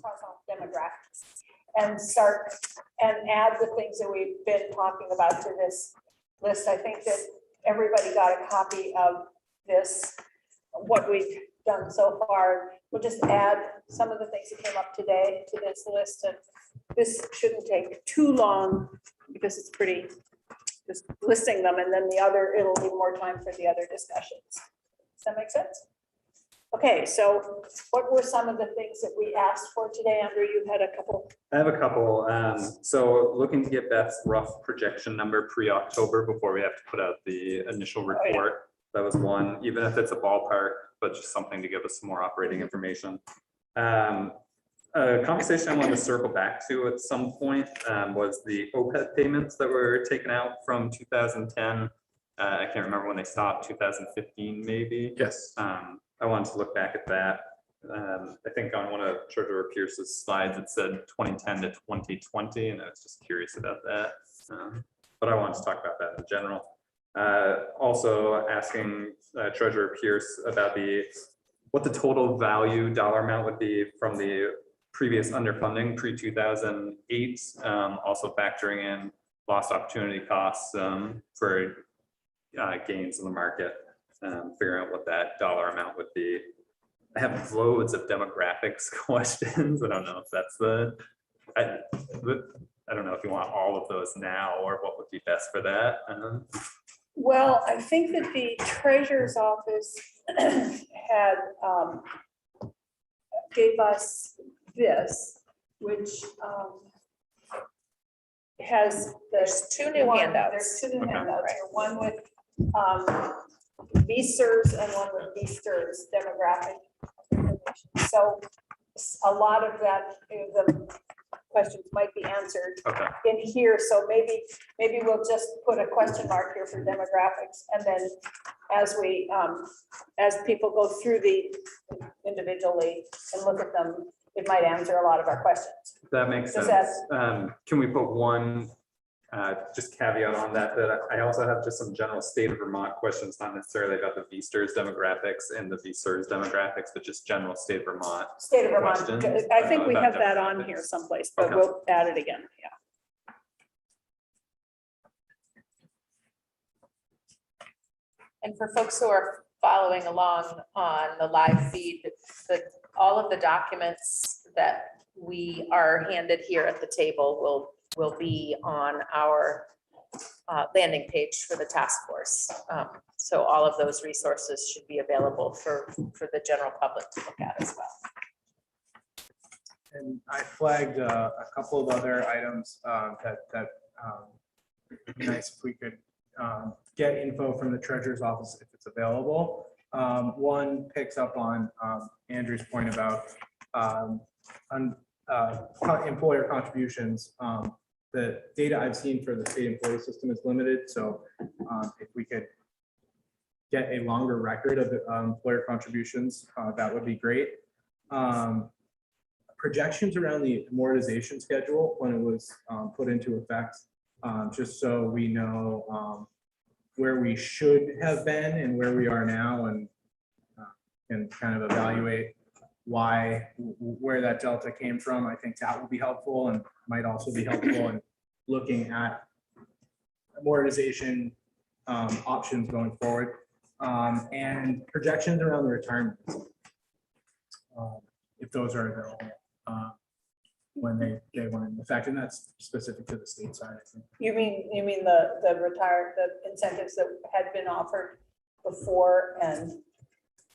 cross off demographics and start and add the things that we've been talking about to this list. I think that everybody got a copy of this, what we've done so far. We'll just add some of the things that came up today to this list, and this shouldn't take too long because it's pretty, just listing them, and then the other, it'll be more time for the other discussions. Does that make sense? Okay, so what were some of the things that we asked for today? Andrew, you had a couple. I have a couple. So looking to get Beth's rough projection number pre-October before we have to put out the initial report. Oh, yeah. That was one, even if it's a ballpark, but just something to give us some more operating information. A conversation I wanted to circle back to at some point was the OPEB payments that were taken out from 2010. I can't remember when they stopped, 2015 maybe. Yes. I wanted to look back at that. I think on one of Treasurer Pierce's slides, it said 2010 to 2020, and I was just curious about that. But I wanted to talk about that in general. Also asking Treasurer Pierce about what the total value dollar amount would be from the previous underfunding pre-2008, also factoring in lost opportunity costs for gains in the market, figuring out what that dollar amount would be. I have loads of demographics questions. I don't know if that's I don't know if you want all of those now or what would be best for that. Well, I think that the treasurer's office had gave us this, which has There's two new handouts. There's two new Okay. handouts here, one with VSERS and one with VSTRS demographic information. So a lot of that, the questions might be answered Okay. in here. So maybe we'll just put a question mark here for demographics, and then as we as people go through the individually and look at them, it might answer a lot of our questions. That makes Does sense. Can we put one just caveat on that, that I also have just some general state of Vermont questions, not necessarily about the VSTRS demographics and the VSERS demographics, but just general state of Vermont. State of Vermont, Questions, I think we about have that on demographics. here someplace, but Okay. we'll add it again, yeah. And for folks who are following along on the live feed, all of the documents that we are handed here at the table will be on our landing page for the task force. So all of those resources should be available for the general public to look at as well. And I flagged a couple of other items that would be nice if we could get info from the treasurer's office if it's available. One picks up on Andrew's point about employer contributions. The data I've seen for the state employee system is limited, so if we could get a longer record of the employer contributions, that would be great. Projections around the amortization schedule when it was put into effect, just so we know where we should have been and where we are now, and can kind of evaluate where that delta came from. I think that will be helpful and might also be helpful in looking at amortization options going forward, and projections around the retirement, if those are available when they went into effect, and that's specific to the state side, I think. You mean the incentives that had been offered before, and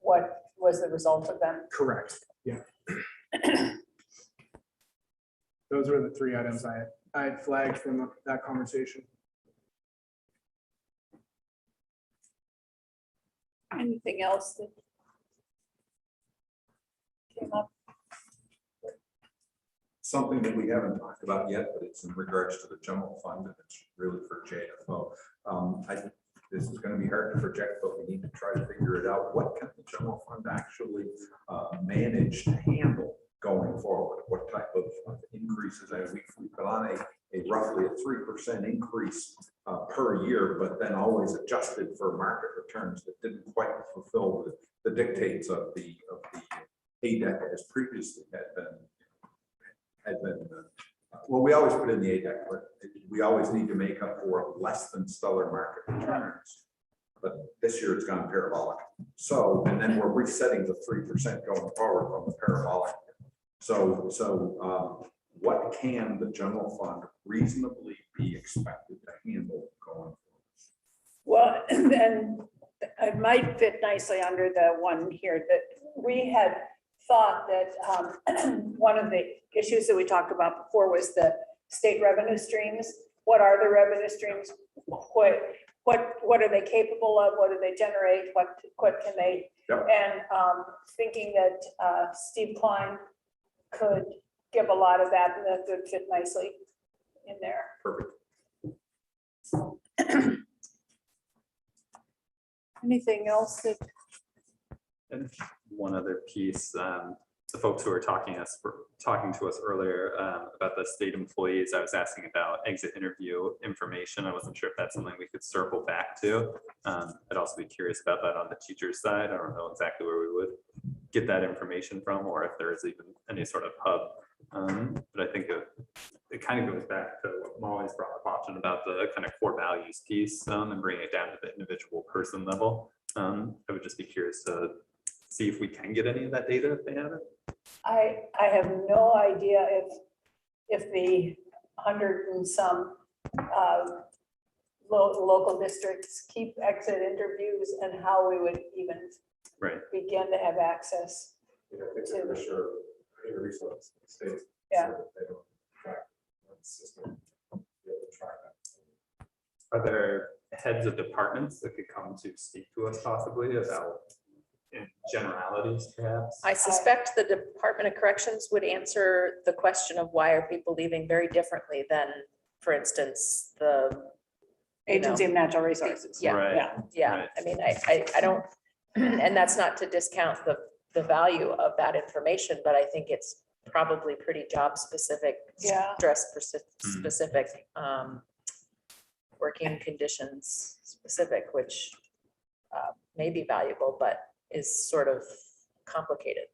what was the result of them? Correct. Yeah. Those were the three items I had flagged from that conversation. Anything else that came up? Something that we haven't talked about yet, but it's in regards to the general fund, and it's really for JFO. This is going to be hard to project, but we need to try to figure it out. What can the general fund actually manage to handle going forward? What type of increases? We put on a roughly a 3% increase per year, but then always adjusted for market returns that didn't quite fulfill the dictates of the ADEC as previously had been Well, we always put in the ADEC, but we always need to make up for less than stellar market returns. But this year it's gone parabolic. So, and then we're resetting the 3% going forward from the parabolic. So what can the general fund reasonably be expected to handle going forward? Well, and then it might fit nicely under the one here that we had thought that one of the issues that we talked about before was the state revenue streams. What are the revenue streams? What are they capable of? What do they generate? What can they? Yep. And thinking that Steve Klein could give a lot of that, and that would fit nicely in there. Perfect. Anything else that? And one other piece, the folks who were talking to us earlier about the state employees, I was asking about exit interview information. I wasn't sure if that's something we could circle back to. I'd also be curious about that on the teacher's side. I don't know exactly where we would get that information from, or if there is even any sort of hub. But I think it kind of goes back to what Molly's brought up often about the kind of core values piece and bringing it down to the individual person level. I would just be curious to see if we can get any of that data if they have it. I have no idea if the 100 and some local districts keep exit interviews and how we would even begin to have access. You know, I think they're for sure, any resource in the state. Yeah. So that they don't track that system, be able to track that. Are there heads of departments that could come to speak to us possibly about in generalities perhaps? I suspect the Department of Corrections would answer the question of why are people leaving very differently than, for instance, the Agency of Natural Resources. Yeah. Right. Yeah. Right. I mean, I don't, and that's not to discount the value of that information, but I think it's probably pretty job specific, Yeah. stress specific, working conditions specific, which may be valuable, but is sort of complicated.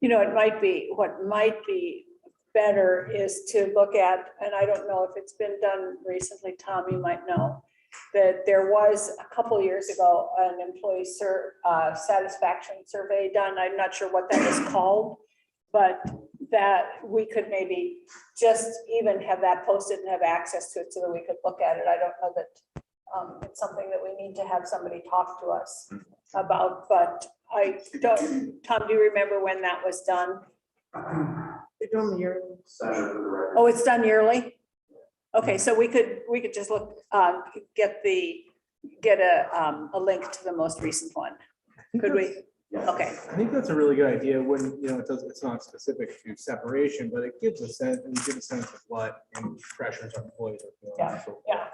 You know, what might be better is to look at, and I don't know if it's been done recently, Tom, you might know, that there was a couple years ago, an employee satisfaction survey done. I'm not sure what that was called, but that we could maybe just even have that posted and have access to it so that we could look at it. I don't know that it's something that we need to have somebody talk to us about, but I don't, Tom, do you remember when that was done? They do them yearly. Oh, it's done yearly? Okay, so we could just look, get a link to the most recent one. Could we? Okay, I think that's a really good idea when, you know, it's not specific to separation, but it gives a sense, and gives a sense of what pressures our employees are feeling. Yeah, yeah.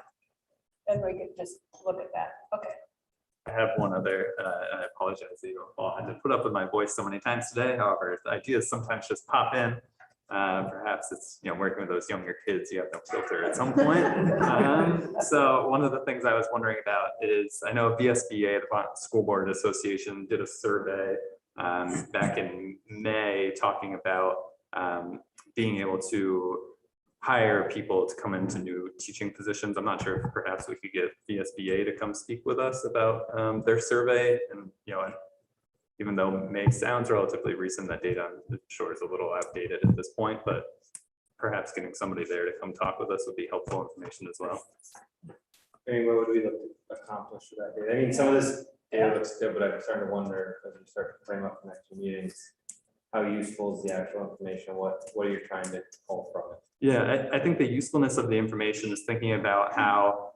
And we could just look at that. Okay. I have one other, I apologize, I had to put up with my voice so many times today. However, the ideas sometimes just pop in. Perhaps it's, you know, working with those younger kids, you have no filter at some point. So one of the things I was wondering about is, I know VSBA, the School Board Association, did a survey back in May talking about being able to hire people to come into new teaching positions. I'm not sure if perhaps we could get VSBA to come speak with us about their survey. And, you know, even though May sounds relatively recent, that data I'm sure is a little outdated at this point, but perhaps getting somebody there to come talk with us would be helpful information as well. I mean, what would we look to accomplish with that data? I mean, some of this data looks good, but I'm starting to wonder as we start to frame up the next few meetings, how useful is the actual information? What are you trying to pull from it? Yeah, I think the usefulness of the information is thinking about how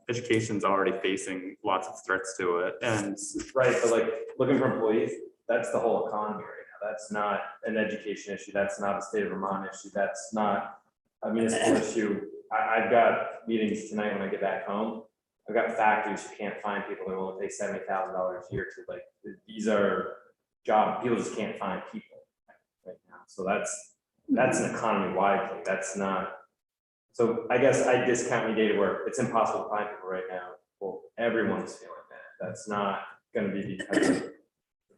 education's already facing lots of threats to it. And Right, but like looking for employees, that's the whole economy right now. That's not an education issue. That's not a state of Vermont issue. That's not a municipal issue. I've got meetings tonight when I get back home. I've got factories who can't find people. They're willing to pay $70,000 a year to, like, these are job, people just can't find people right now. So that's an economy-wide thing. That's not, so I guess I discount the data where it's impossible to find people right now. Well, everyone's feeling that. That's not gonna be because of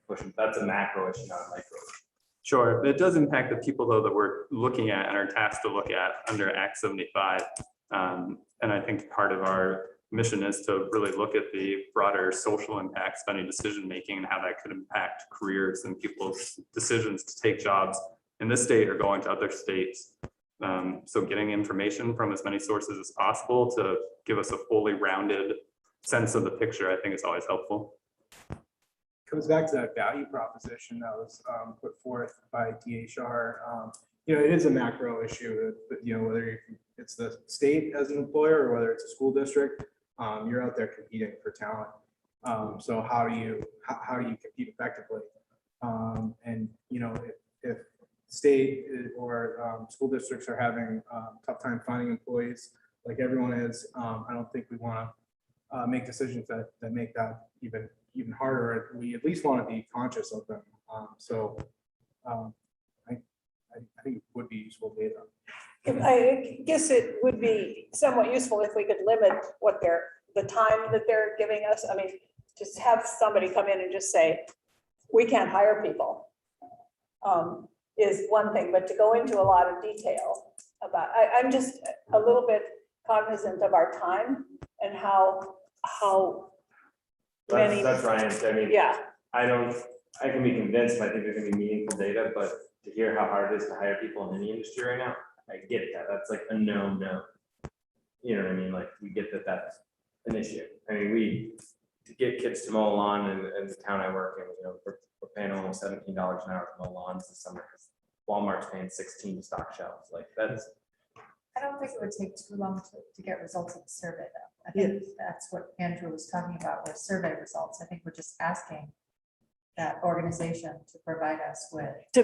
pushing, that's a macro issue, not a micro issue. Sure, it does impact the people though that we're looking at and are tasked to look at under Act 75. And I think part of our mission is to really look at the broader social impacts of any decision-making and how that could impact careers and people's decisions to take jobs in this state or going to other states. So getting information from as many sources as possible to give us a fully rounded sense of the picture, I think is always helpful. Comes back to that value proposition that was put forth by DHR. It is a macro issue, but whether it's the state as an employer or whether it's a school district, you're out there competing for talent. So how do you compete effectively? And if state or school districts are having tough time finding employees, like everyone is, I don't think we want to make decisions that make that even harder. We at least want to be conscious of them. I think it would be useful data. I guess it would be somewhat useful if we could limit the time that they're giving us. I mean, just have somebody come in and just say, we can't hire people, is one thing, but to go into a lot of detail about, I'm just a little bit cognizant of our time and how many. That's Ryan, I mean, Yeah, I can be convinced, I think there's gonna be meaningful data, but to hear how hard it is to hire people in any industry right now, I get that, that's like a no. You know what I mean, like, we get that that's an issue. I mean, to get kids to mow a lawn in the town I work in, we're paying almost $17 an hour to mow lawns this summer, because Walmart's paying 16 to stock shelves, like, that's. I don't think it would take too long to get results of the survey, though. I think that's what Andrew was talking about with survey results. I think we're just asking that organization to provide us with the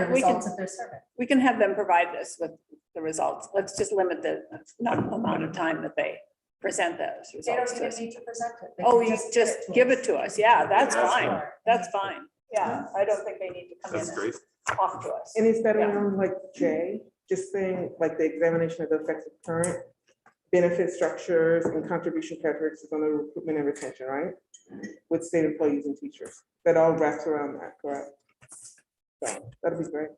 results of their survey. we can have them provide us with the results. Let's just limit the amount of time that they present those They don't results to even us. need to present it. They Oh, can you just give it to us. Yeah, that's That's fine. fine. That's fine. Yeah, I don't think they need to come in That's and great. talk to us. And is that Yeah. around like J, just saying like the examination of the effects of current benefit structures and contribution characteristics on the recruitment and retention, right? With state employees and teachers. That all wraps around that, correct? So that'd be great.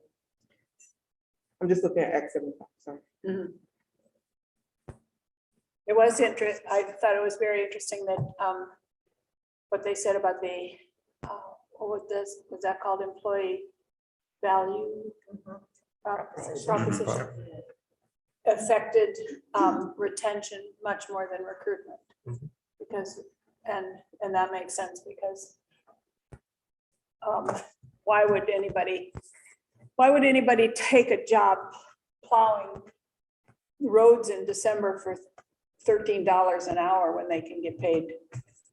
I'm just looking at X 75, sorry. Mhm. It was interesting. I thought it was very interesting that what they said about the, what was that called, employee value proposition affected retention much more than recruitment. Because, and that makes sense, because why would anybody take a job plowing roads in December for $13 an hour when they can get paid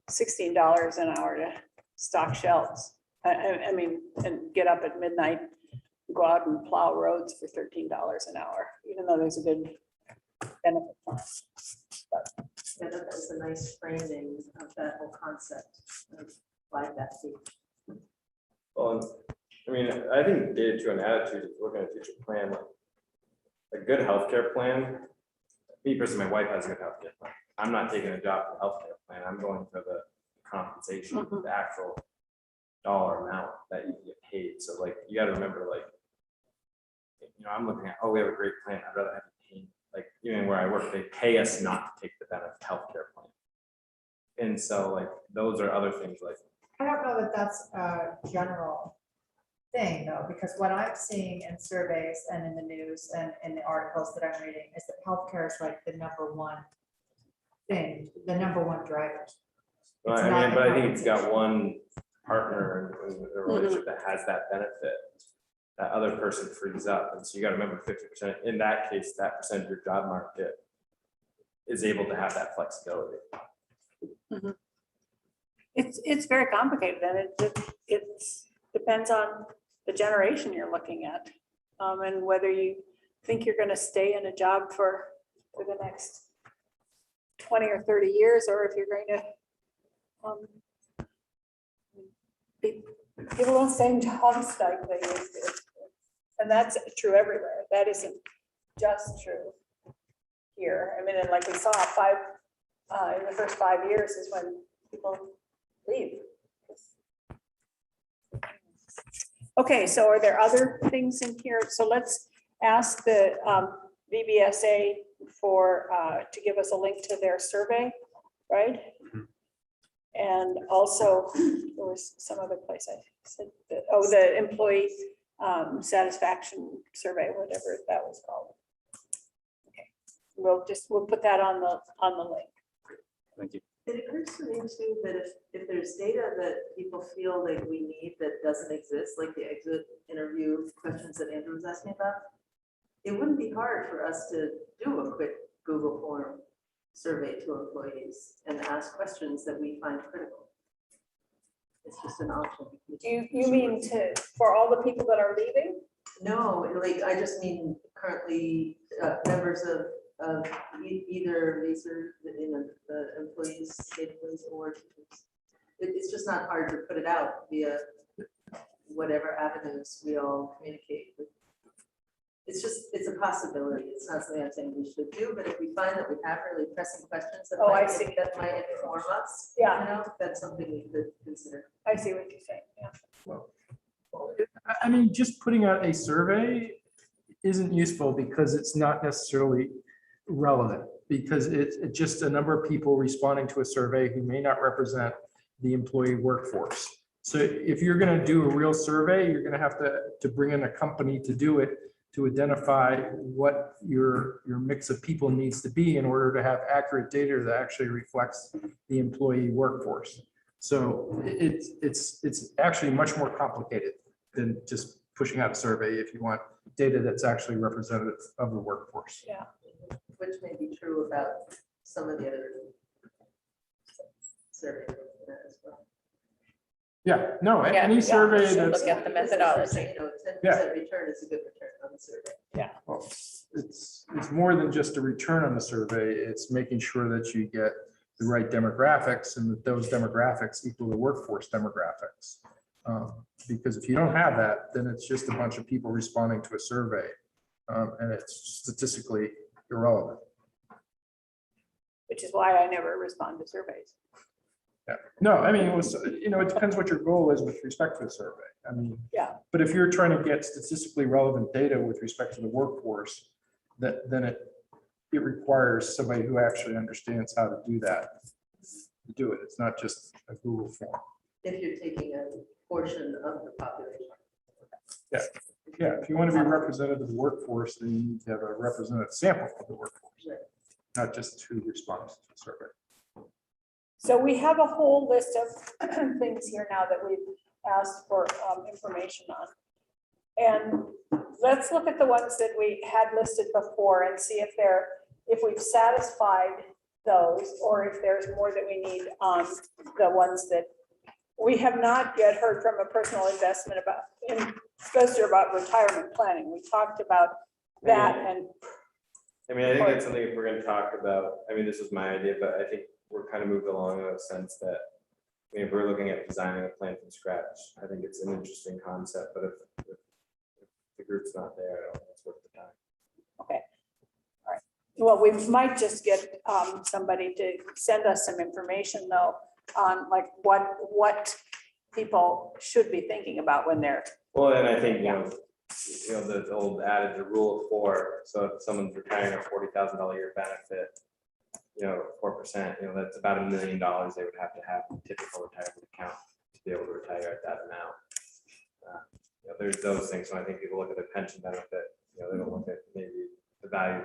$16 an hour to stock shelves? I mean, and get up at midnight, go out and plow roads for $13 an hour, even though there's a good benefit from it. Yeah, that was a nice framing of that whole concept of why that fee. Well, I mean, I think data to an attitude, if you're looking at a future plan, like a good healthcare plan. Me personally, my wife has a good healthcare plan. I'm not taking a job for the healthcare plan. I'm going for the compensation, the actual dollar amount that you get paid. So like, you gotta remember, like, I'm looking at, oh, we have a great plan. I'd rather have it paid. Like, even where I work, they pay us not to take the benefit healthcare plan. And so like, those are other things like. I don't know that that's a general thing, though, because what I'm seeing in surveys and in the news and in the articles that I'm reading is that healthcare is like the number one thing, the number one driver. Well, It's I not mean, the but I think it's got compensation. one partner in the relationship that has that benefit. That other person frees up, and so you gotta remember 50%, in that case, that percent of your job market is able to have that flexibility. It's very complicated, and it depends on the generation you're looking at, and whether you think you're going to stay in a job for the next 20 or 30 years, or if you're going to people don't stay in jobs like they used to, and that's true everywhere. That isn't just true here. I mean, and like we saw, in the first 5 years is when people leave. Okay, so are there other things in here? So let's ask the VBSA for, to give us a link to their survey, right? Mhm. And also, there was some other place I said, oh, the employee satisfaction survey, whatever that was called. Okay, we'll put that on the link. Thank you. It occurs to me too that if there's data that people feel like we need that doesn't exist, like the exit interview questions that Andrew was asking about, it wouldn't be hard for us to do a quick Google form survey to employees and ask questions that we find critical. It's just an option. You mean for all the people that are leaving? No, like, I just mean currently members of either these are, the employees, state employees or teachers. It's just not hard to put it out via whatever avenues we all communicate with. It's a possibility. It's not something I'm saying we should do, but if we find that we have really pressing questions that Oh, I might, see. that might inform us, Yeah. you know, that's something we could consider. I see what you're saying, yeah. I mean, just putting out a survey isn't useful because it's not necessarily relevant, because it's just a number of people responding to a survey who may not represent the employee workforce. So if you're going to do a real survey, you're going to have to bring in a company to do it, to identify what your mix of people needs to be in order to have accurate data that actually reflects the employee workforce. So it's actually much more complicated than just pushing out a survey if you want data that's actually representative of the workforce. Yeah. Which may be true about some of the other surveys as well. Yeah, no, Yeah, any survey we should that's, look at the methodology. You know, 10% return is a good return on the survey. well, it's more than just a return on the survey. It's making sure that you get the right demographics and that those demographics equal the workforce demographics. Because if you don't have that, then it's just a bunch of people responding to a survey, and it's statistically irrelevant. Which is why I never respond to surveys. Yeah, no, I mean, it was, it depends what your goal is with respect to the survey. I mean, Yeah. but if you're trying to get statistically relevant data with respect to the workforce, then it requires somebody who actually understands how to do that. To do it. It's not just a Google form. If you're taking a portion of the population. Yeah, if you want to be representative of the workforce, then you need to have a representative sample of the workforce, Right. not just who responds to the survey. So we have a whole list of things here now that we've asked for information on. And let's look at the ones that we had listed before and see if we've satisfied those, or if there's more that we need on the ones that we have not yet heard from a personal investment investor about retirement planning. We talked about that and I mean, I think that's something if we're gonna talk about, I mean, this was my idea, but I think we're kind of moved along in a sense that, I mean, if we're looking at designing a plan from scratch, I think it's an interesting concept, but if the group's not there, I don't think it's worth the time. okay. All right. Well, we might just get somebody to send us some information though on like what people should be thinking about when they're, Well, and I think, the old adage, the rule of four, so if someone's retiring a $40,000 a year benefit, 4%, that's about $1 million they would have to have in typical retirement account to be able to retire at that amount. There's those things, so I think people look at their pension benefit, they don't look at maybe the value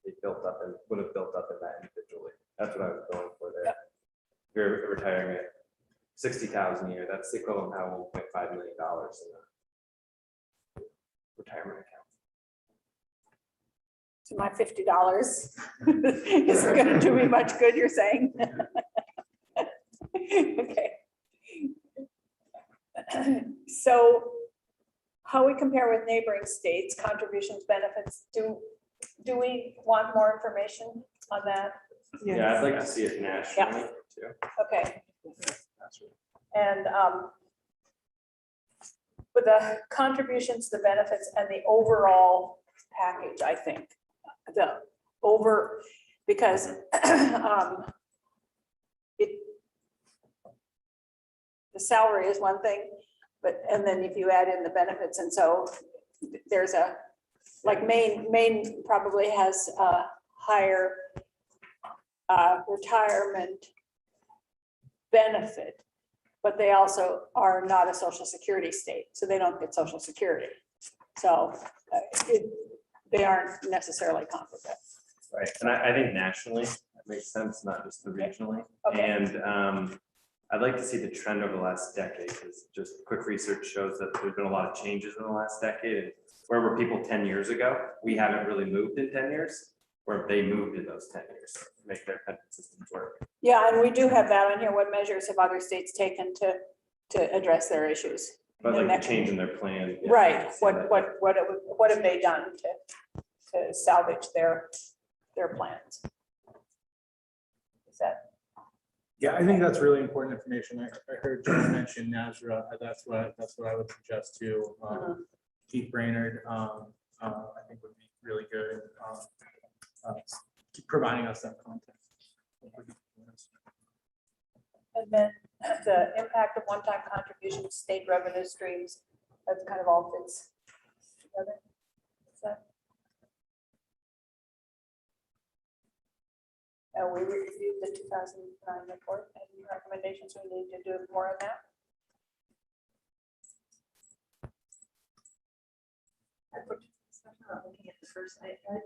they built up and would have built up in that individually. That's what I was going for there. If you're retiring at $60,000 a year, that's the equivalent of $1.5 million in a retirement account. so my $50 isn't gonna do me much good, you're saying? Okay. So how we compare with neighboring states, contributions, benefits, do we want more information on that? Yeah, I'd like to see it nationally too. Okay. And with the contributions, the benefits and the overall package, I think, because the salary is one thing, But, and then if you add in the benefits, and so there's a, like Maine probably has a higher retirement benefit, but they also are not a social security state, so they don't get social security. So they aren't necessarily comparable. Right, and I think nationally, that makes sense, not just the regionally. Okay. And I'd like to see the trend over the last decade, because just quick research shows that there's been a lot of changes in the last decade. And where were people 10 years ago? We haven't really moved in 10 years, where they moved in those 10 years to make their pension systems work. Yeah, and we do have that on here. What measures have other states taken to address their issues? But And like that- the change in their plan. yeah, Right, so that- what have they done to salvage their plans? Is that, Yeah, I think that's really important information. I heard John mention NASRA. That's what I would suggest too. Keith Brainerd, I think would be really good. Keep providing us that content. and then the impact of one-time contributions, state revenue streams, that's kind of all fits together. Is that? We reviewed the 2009 report and recommendations. We need to do more on that. Looking at the first,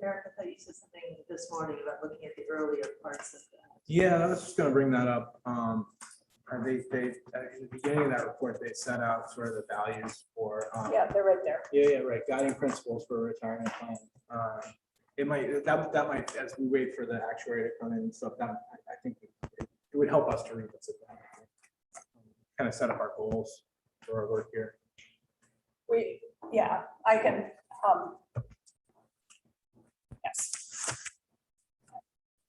Erica, I thought you said something this morning about looking at the earlier parts of that. Yeah, I was just gonna bring that up. They, in the beginning of that report, they set out sort of the values for. Yeah, they're right there. Yeah, right, guiding principles for a retirement plan. It might, that might, as we wait for the actuary to come in and stuff, that, I think it would help us to revisit that. Kind of set up our goals for our work here. Yeah, I can, yes.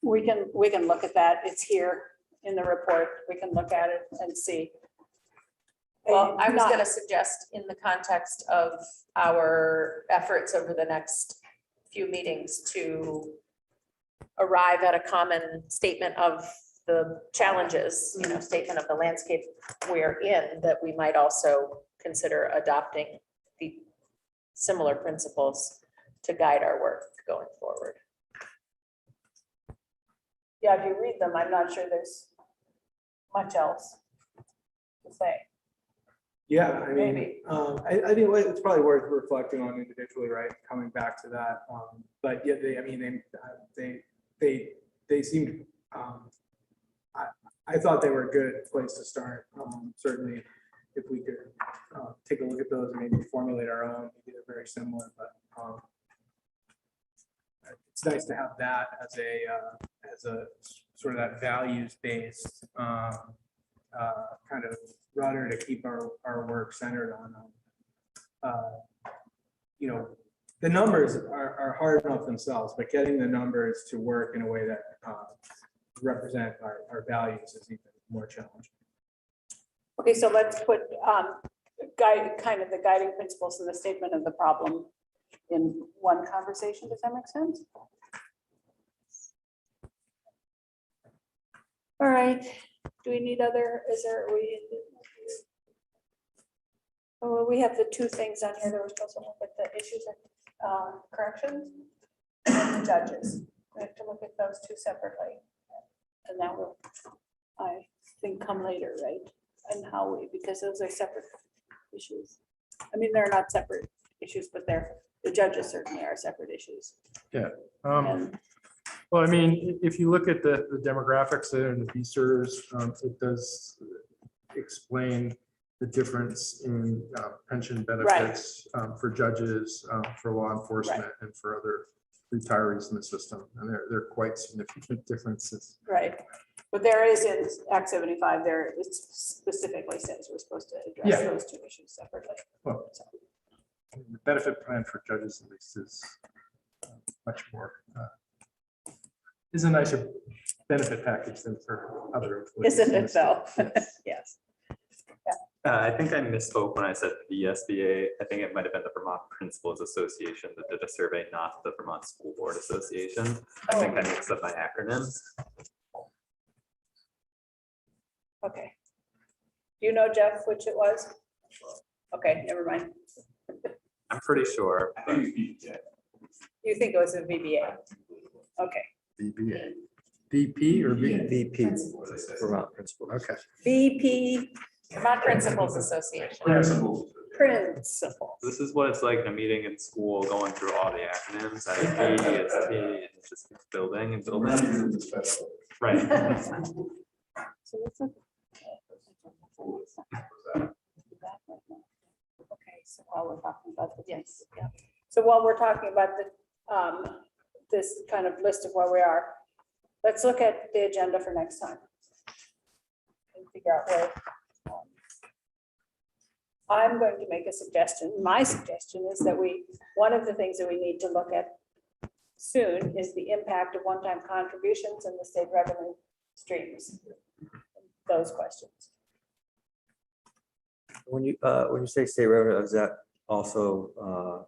We can look at that. It's here in the report. We can look at it and see. Well, I was Not- gonna suggest in the context of our efforts over the next few meetings to arrive at a common statement of the challenges, statement of the landscape we're in, that we might also consider adopting the similar principles to guide our work going forward. Yeah, if you read them, I'm not sure there's much else to say. Yeah, I mean, Maybe. I think it's probably worth reflecting on individually, right? Coming back to that. But yeah, they seemed, I thought they were a good place to start. Certainly, if we could take a look at those and maybe formulate our own, maybe they're very similar, but it's nice to have that as a sort of that values-based kind of rudder to keep our work centered on. The numbers are hard enough themselves, but getting the numbers to work in a way that represent our values is even more challenging. Okay, so let's put kind of the guiding principles of the statement of the problem in one conversation. Does that make sense? All right, do we need other, oh, we have the two things on here that we're supposed to look at, the issues of corrections and the judges. We have to look at those two separately. And that will, I think, come later, right? And how because those are separate issues. I mean, they're not separate issues, but the judges certainly are separate issues. And Well, I mean, if you look at the demographics there and the BSERS, it does explain the difference in pension benefits for judges, for law enforcement, and for other retirees in the system. And they're quite significant differences. Right, but there is in Act 75, there it specifically says we're supposed to address Yeah. those two issues separately. Well, the benefit plan for judges at least is much more, is a nicer benefit package than for other employees. Isn't in it the though? state. Yes. Yes. I think I misspoke when I said VSBA. I think it might have been the Vermont Principals Association that did a survey, not the Vermont School Board Association. I think I mixed up my acronyms. Okay. Do you know, Jeff, which it was? Okay, never mind. I'm pretty sure. I think it's BJ. You think it was a VBA? Okay. VBA. VP or V? VP, What did I say? Vermont principal. Okay. VP Vermont Principals Association. Principals. principal. This is what it's like in a meeting in school, going through all the acronyms, IEP, ESP, and it just keeps building and We're not building. using the special. Right. So let's look- Okay, so while we're talking about the, yes, yeah. So while we're talking about the, this kind of list of where we are, let's look at the agenda for next time. And figure out where. I'm going to make a suggestion. My suggestion is that one of the things that we need to look at soon is the impact of one-time contributions and the state revenue streams. Those questions. When you say state revenue, is that also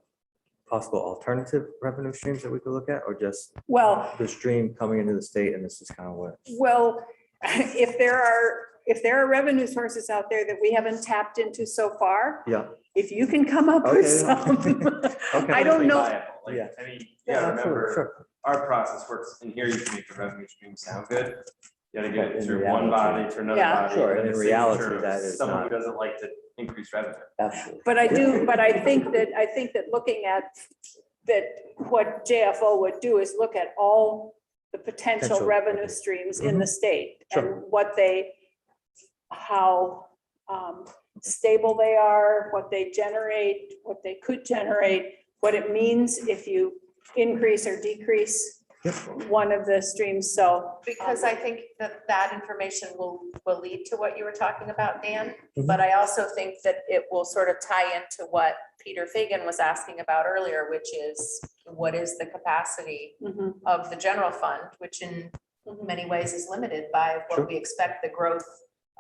possible alternative revenue streams that we could look at, or just Well, the stream coming into the state and this is kind of what? well, if there are revenue sources out there that we haven't tapped into so far, Yeah. if you can come up with Okay. some. Okay. I don't know. Viable. Like, Yeah. I mean, you Yeah, gotta absolutely, remember, sure. our process works, and here you can make the revenue stream sound good. You gotta get But it in through one reality- body to another Yeah. body. Sure, and and in the reality, signature of that is someone who not- doesn't like to increase revenue. Absolutely. But I think that looking at that, what JFO would do is look at all the potential Potential, revenue okay. streams in the state Sure. and how stable they are, what they generate, what they could generate, what it means if you increase or decrease one of the streams, so. Because I think that information will lead to what you were talking about, Dan. Mhm. But I also think that it will sort of tie into what Peter Fagan was asking about earlier, which is what is the capacity Mhm, of the general fund, which in mhm. many ways is limited by Sure. what we expect the growth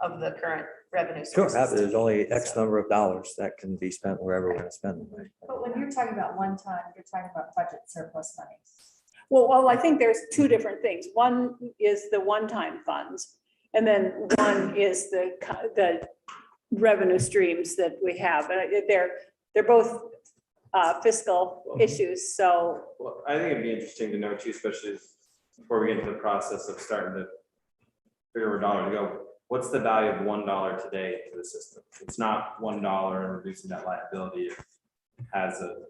of the current revenue Sure, sources to there's be. only X number of dollars that can be spent wherever we're gonna spend them. right? But when you're talking about one time, you're talking about budget surplus money. Well, I think there's two different things. One is the one-time funds, and then one is the revenue streams that we have. And they're both fiscal issues, so. Well, I think it'd be interesting to know too, especially before we get into the process of starting to figure where dollars go. What's the value of $1 today to the system? It's not $1 and reducing that liability. It has a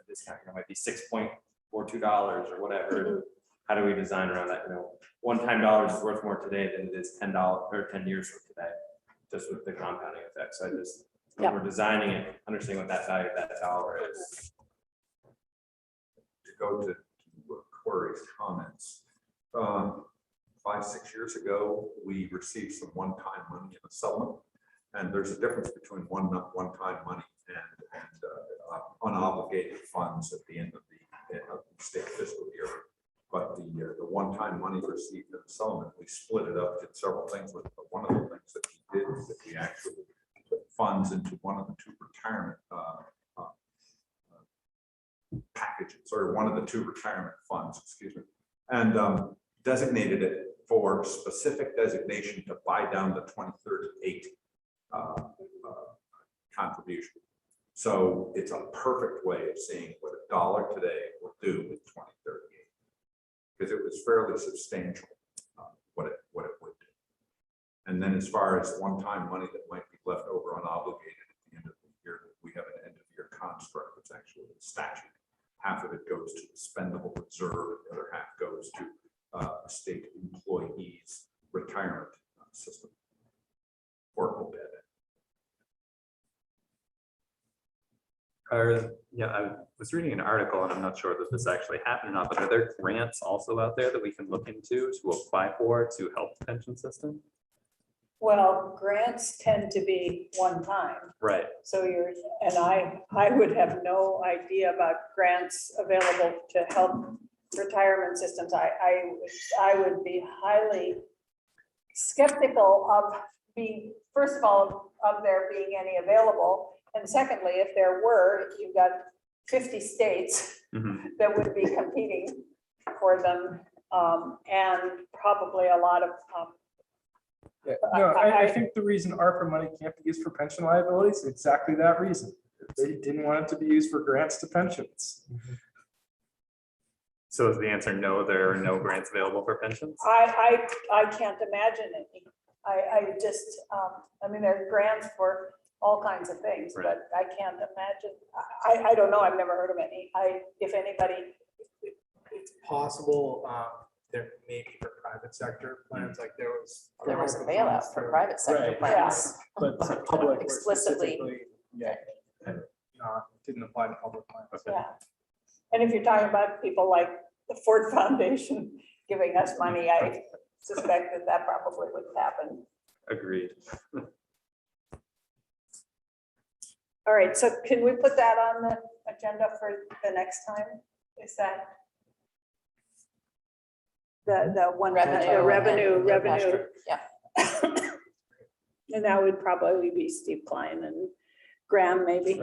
discount. It might be $6.42 or whatever. How do we design around that? One-time dollars is worth more today than it is $10 or 10 years from today, just with the compounding effect. So when we're designing it, understanding what that value of that dollar is. To go to Corey's comments. 5-6 years ago, we received some one-time money in a settlement. And there's a difference between one-time money and unobligated funds at the end of the state fiscal year. But the one-time money received in the settlement, we split it up, did several things with it. But one of the things that we did is that we actually put funds into one of the two retirement packages, or one of the two retirement funds, excuse me, and designated it for specific designation to buy down the 2038 contribution. So it's a perfect way of seeing what $1 today will do in 2038, because it was fairly substantial what it would do. And then as far as one-time money that might be left over unobligated at the end of the year, we have an end of year construct that's actually a statute. Half of it goes to the spendable reserve, and the other half goes to state employees retirement system. Or OPEB. I was reading an article, and I'm not sure that this actually happened or not, but are there grants also out there that we can look into to apply for to help the pension system? Well, grants tend to be one time. Right. So I would have no idea about grants available to help retirement systems. I would be highly skeptical of first of all, of there being any available. And secondly, if there were, you've got 50 states that would be competing for them, and probably a lot of No, I think the reason ARPA money can't be used for pension liabilities, is exactly that reason. They didn't want it to be used for grants to pensions. So is the answer no, there are no grants available for pensions? I can't imagine any. I just, I mean, there are grants for all kinds of things, Right. but I can't imagine. I don't know. I've never heard of any. If anybody, It's possible, there may be for private sector plans, like there was. There was a bailout for private sector Right. plans. But public were Explicitly. specifically, yeah, didn't apply to public plans. yeah. And if you're talking about people like the Ford Foundation giving us money, I suspect that probably wouldn't happen. Agreed. All right, so can we put that on the agenda for the next time? Is that the one, the revenue. Yeah. And that would probably be Steve Klein and Graham, maybe.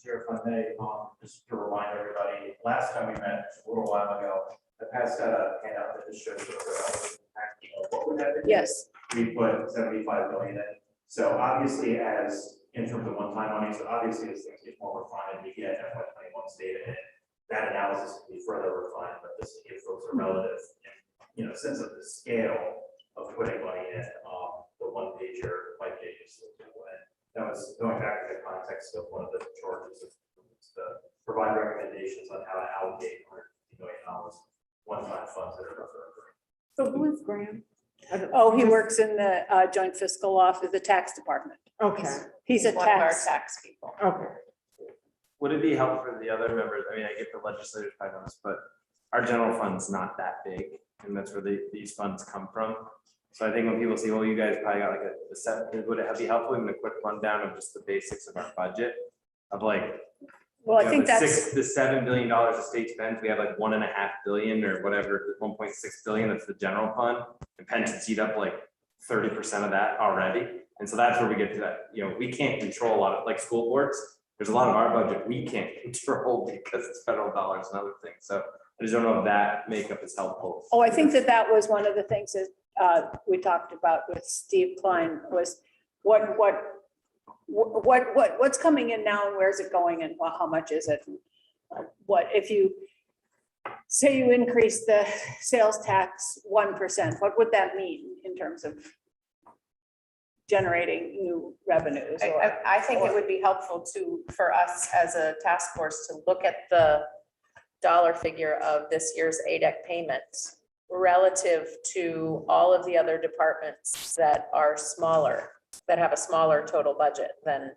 Chair, if I may, just to remind everybody, last time we met a little while ago, I passed out a handout that just shows what would have been. Yes. We put 75 million in. So obviously, as in terms of one-time money, so obviously as things get more refined and we get FY21's data in, that analysis can be further refined, but this to give folks a relative, sense of the scale of putting money in. The one pager might get useful to when. That was going back to the context of one of the charges of the provide recommendations on how to allocate $150 million one-time funds that are referred. So who is Graham? Oh, he works in the joint fiscal office, the tax department. Okay, He's a One of our tax. tax people. okay. Would it be helpful for the other members? I mean, I get the legislators probably on this, but our general fund's not that big, and that's where these funds come from. So I think when people say, well, you guys probably got like a set, would it be helpful in a quick rundown of just the basics of our budget? Of like, Well, I you know, think the that's, the $7 billion the state spends, we have like 1.5 billion or whatever, 1.6 billion, that's the general fund. And pensions eat up like 30% of that already. And so that's where we get to that, we can't control a lot of, like school boards, there's a lot of our budget we can't control because it's federal dollars and other things. So I just don't know if that makeup is helpful. oh, I think that was one of the things that we talked about with Steve Klein was what's coming in now and where's it going and how much is it? What if you say you increase the sales tax 1%, what would that mean in terms of generating new revenues? I think it would be helpful for us as a task force to look at the dollar figure of this year's ADEC payment relative to all of the other departments that are smaller, that have a smaller total budget than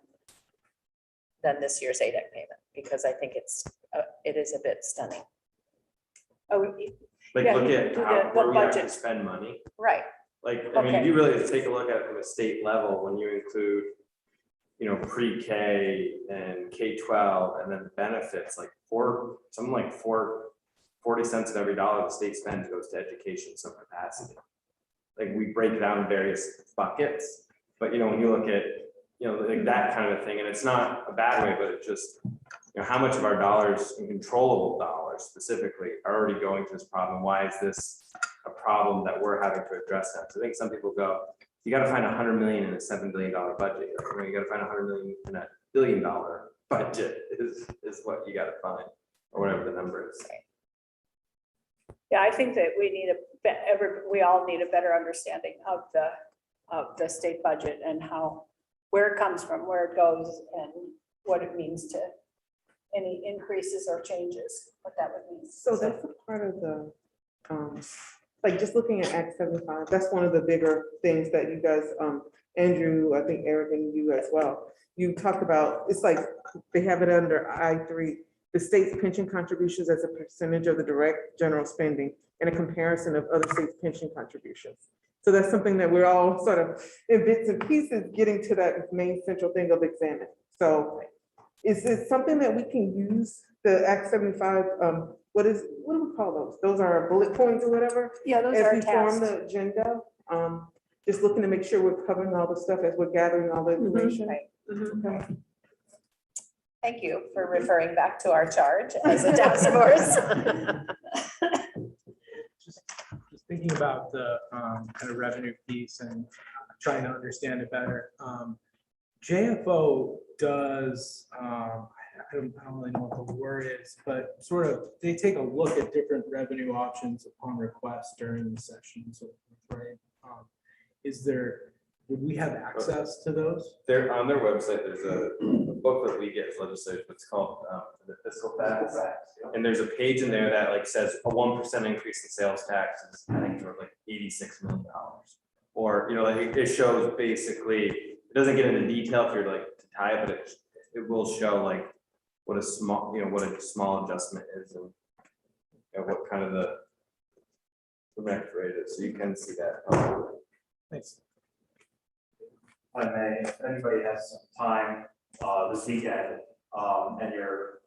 this year's ADEC payment, because I think it is a bit stunning. Oh, Like yeah, look at do where the we actually budget. spend money. Right. Like, I mean, if Okay. you really take a look at it from a state level, when you include, pre-K and K-12 and then benefits, like something like 40 cents of every dollar the state spends goes to education in some capacity. Like we break it down in various buckets, but when you look at, like that kind of a thing, and it's not a bad way, but it just, how much of our dollars and controllable dollars specifically are already going to this problem? Why is this a problem that we're having to address now? So I think some people go, you got to find 100 million in a $7 billion budget. You got to find 100 million in a $1 billion budget is what you got to find, or whatever the number is. Yeah, I think that we all need a better understanding of the state budget and where it comes from, where it goes, and what it means to any increases or changes, what that would mean. So that's a part of the, like just looking at Act 75, that's one of the bigger things that you guys, Andrew, I think Eric and you as well, you talked about, it's like they have it under I3, the state's pension contributions as a percentage of the direct general spending and a comparison of other states' pension contributions. So that's something that we're all sort of in bits and pieces getting to that main central thing of examining. So is it something that we can use the Act 75, what do we call those? Those are bullet points or whatever? Yeah, those As are we form tasks. the agenda, just looking to make sure we're covering all the stuff as we're gathering all the information. Right. Okay. Thank you for referring back to our charge as a task force. thinking about the kind of revenue piece and trying to understand it better. JFO does, I don't really know what the word is, but sort of, they take a look at different revenue options upon request during the session, so, right? Would we have access to those? They're on their website, there's a book that we get as legislators, it's called the fiscal facts. And there's a page in there that like says a 1% increase in sales tax is, I think, for like $86 million. Or, you know, like it shows basically, it doesn't get into detail if you're like to tie it, but it will show like what a small, what a small adjustment is and what kind of the correct rate is, so you can see that. Thanks. If I may, if anybody has some time this weekend and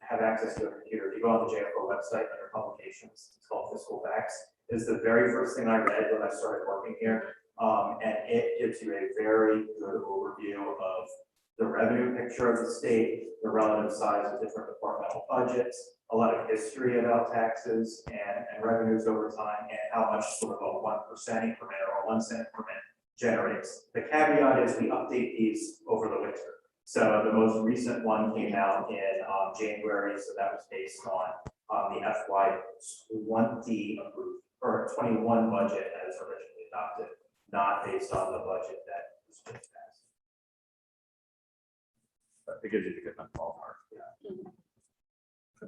have access to a computer, if you go on the JFO website under publications, it's called Fiscal Facts. It's the very first thing I read when I started working here. And it gives you a very good overview of the revenue picture of the state, the relative size of different departmental budgets, a lot of history about taxes and revenues over time, and how much sort of a 1% increment or a 1 cent increment generates. The caveat is we update these over the winter. So the most recent one came out in January, so that was based on the FY20 approved or 21 budget as originally adopted, not based on the budget that was just passed. It gives you a good enough ballpark.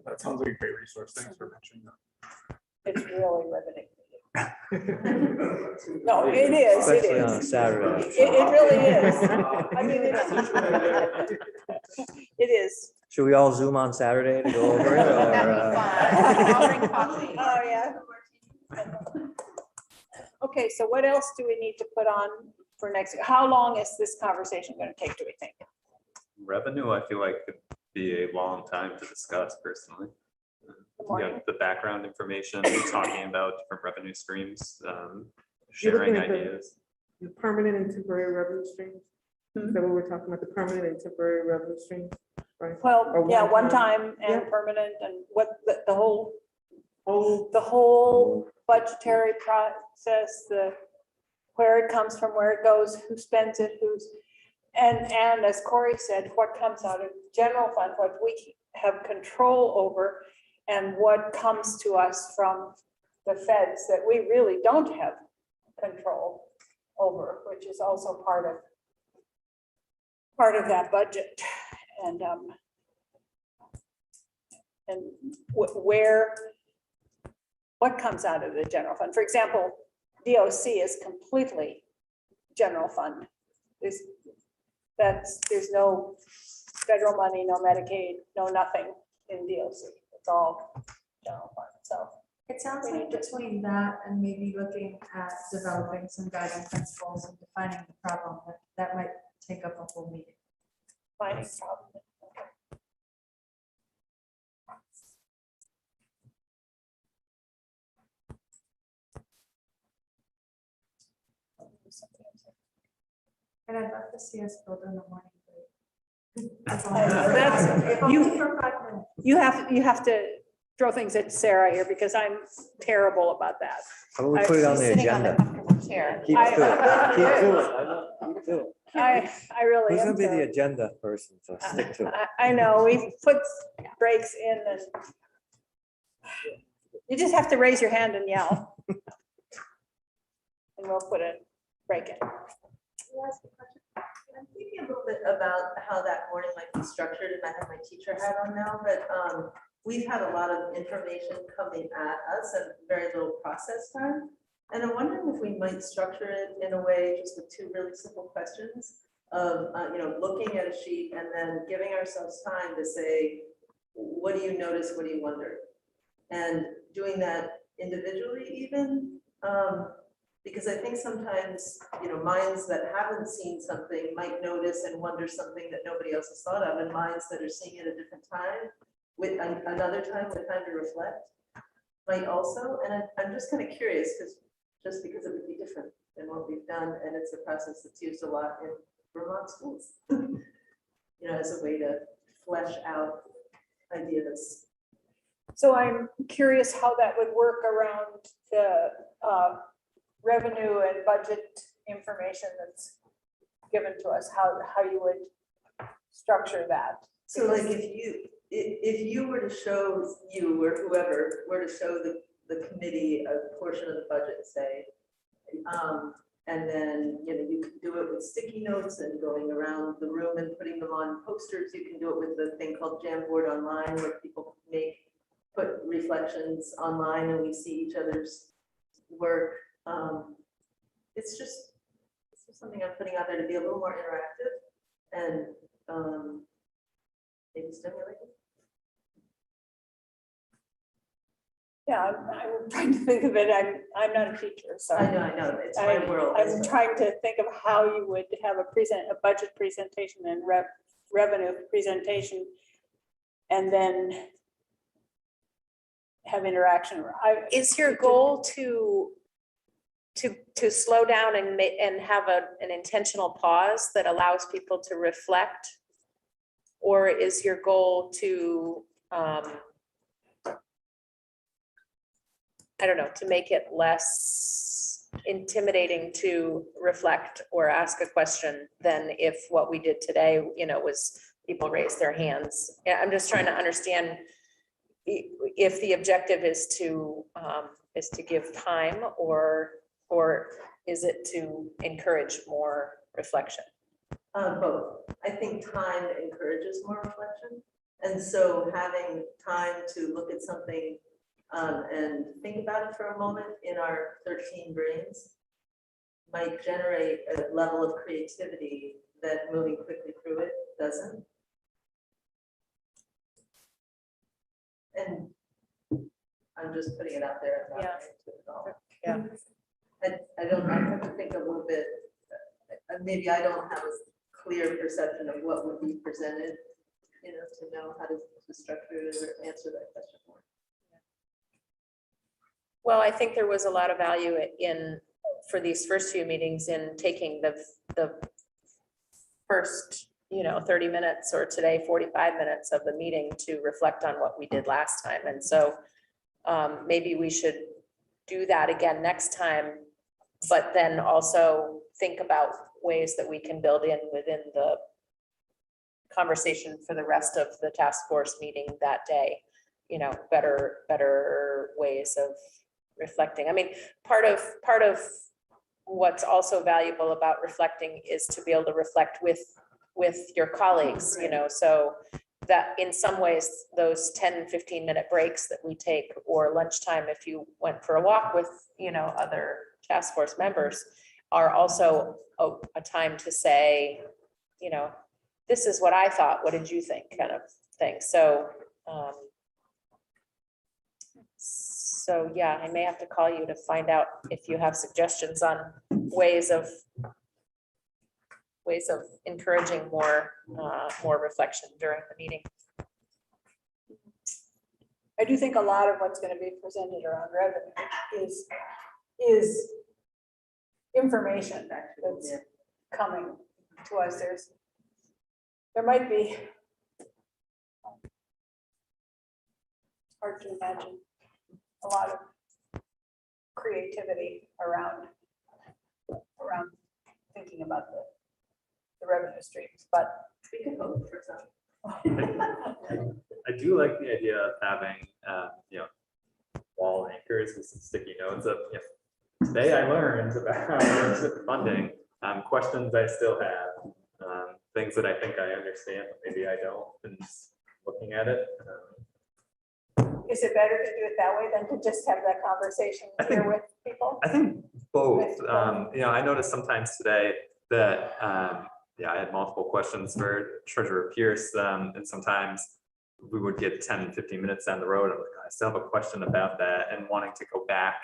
That sounds like a great resource. Thanks for mentioning that. It's really riveting. No, it is, it Especially on a is. Saturday. It really is. I mean, it is. Should we all Zoom on Saturday to go over it? Or, I'll bring coffee. Oh, yeah. Okay, so what else do we need to put on for next? How long is this conversation going to take, do we think? Revenue, I feel like could be a long time to discuss personally. The background information, talking about different revenue streams, sharing looking at the- ideas. The permanent and temporary revenue streams. Is that what we're talking about, the permanent and temporary revenue streams? Right? Well, Or yeah, one one-time? time and Yeah. permanent and what the whole, Oh, the whole budgetary process, where it comes from, where it goes, who spends it, and as Corey said, what comes out of general fund, what we have control over, and what comes to us from the feds that we really don't have control over, which is also part of that budget. And what comes out of the general fund? For example, DOC is completely general fund. There's no federal money, no Medicaid, no nothing in DOC. It's all general fund, so. It sounds We like need to- between that and maybe looking at developing some guiding principles and defining the problem, that might take up a whole meeting. Finding problem. And I'd love to see us build in the morning. break. That's- You have to throw things at Sarah here because I'm terrible about that. How about we put it on the Sitting on the agenda? comfortable chair. Keep I- to it. Keep to it. I know. Keep to it. I really Who's am. gonna be the terrible. agenda person? So stick to it. I know, we put breaks in and you just have to raise your hand and yell. And we'll put a break in. I'm thinking a little bit about how that morning might be structured, and I have my teacher hat on now, but we've had a lot of information coming at us and very little process time. And I'm wondering if we might structure it in a way, just with two really simple questions of, looking at a sheet and then giving ourselves time to say, what do you notice? What do you wonder? And doing that individually even, because I think sometimes, minds that haven't seen something might notice and wonder something that nobody else has thought of, and minds that are seeing it at a different time, with another time, with time to reflect, might also. And I'm just kind of curious, because it would be different than what we've done, and it's a process that's used a lot in Vermont schools, as a way to flesh out ideas. So I'm curious how that would work around the revenue and budget information that's given to us, how you would structure that. So like if you were to show, you or whoever were to show the committee a portion of the budget, say, and then, you can do it with sticky notes and going around the room and putting them on posters. You can do it with the thing called Jamboard Online, where people put reflections online and we see each other's work. It's just something I'm putting out there to be a little more interactive and maybe stimulating. Yeah, I'm trying to think of it. I'm not a teacher, so. I know, it's my world. I'm trying to think of how you would have a budget presentation and revenue presentation, and then have interaction. Is your goal to slow down and have an intentional pause that allows people to reflect? Or is your goal to, I don't know, to make it less intimidating to reflect or ask a question than if what we did today, was people raise their hands? Yeah, I'm just trying to understand if the objective is to give time, or is it to encourage more reflection? Both. I think time encourages more reflection. And so having time to look at something and think about it for a moment in our 13 brains might generate a level of creativity that moving quickly through it doesn't. And I'm just putting it out there. I'm not into it at all. Yeah. I have to think a little bit, maybe I don't have a clear perception of what would be presented, to know how to structure it or answer that question more. Well, I think there was a lot of value for these first few meetings in taking the first, 30 minutes, or today 45 minutes of the meeting to reflect on what we did last time. And so maybe we should do that again next time, but then also think about ways that we can build in within the conversation for the rest of the task force meeting that day, better ways of reflecting. I mean, part of what's also valuable about reflecting is to be able to reflect with your colleagues, so that in some ways, those 10-15 minute breaks that we take, or lunchtime, if you went for a walk with, other task force members, are also a time to say, this is what I thought, what did you think, kind of thing. So, yeah, I may have to call you to find out if you have suggestions on ways of encouraging more reflection during the meeting. I do think a lot of what's going to be presented around revenue is information that's coming to us. There might be, hard to imagine, a lot of creativity around thinking about the revenue streams, but We could hope for some. I do like the idea of having, wall anchors with some sticky notes of, today I learned about funding, questions I still have, things that I think I understand, but maybe I don't, and just looking at it. is it better to do it that way than to just have that conversation here with people? I think both. I noticed sometimes today that, I had multiple questions for Treasurer Pierce, and sometimes we would get 10-15 minutes down the road. I'm like, I still have a question about that, and wanting to go back.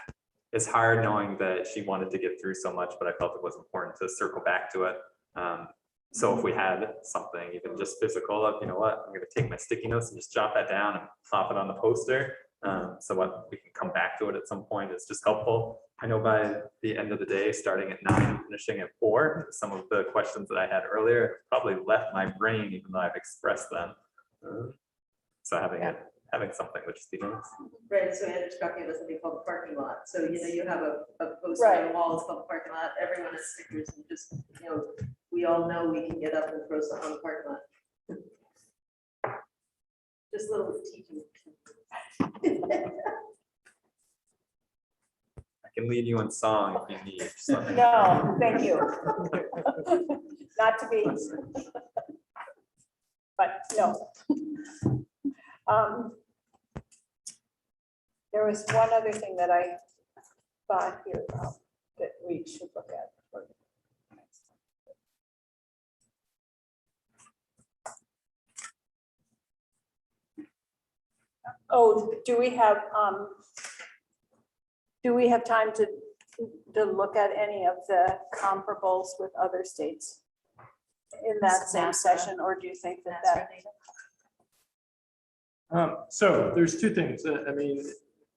It's hard knowing that she wanted to get through so much, but I felt it was important to circle back to it. So if we had something, even just physical, of, I'm going to take my sticky notes and just jot that down and plop it on the poster. So what we can come back to it at some point is just helpful. I know by the end of the day, starting at 9, finishing at 4, some of the questions that I had earlier probably left my brain, even though I've expressed them. So having having something would just be nice. Right, so Andrew's talking about something called the parking lot. So, you have a poster Right. on the wall, it's called the parking lot. Everyone has stickers and just, we all know we can get up and throw something on the parking lot. Just little teaching. I can lead you in song if you need. just let me know. No, thank you. Not to be. But no. There was one other thing that I thought here that we should look at. Oh, do we have time to look at any of the comparables with other states in that same NASRA. session, or do you think that? So there's two things. I mean,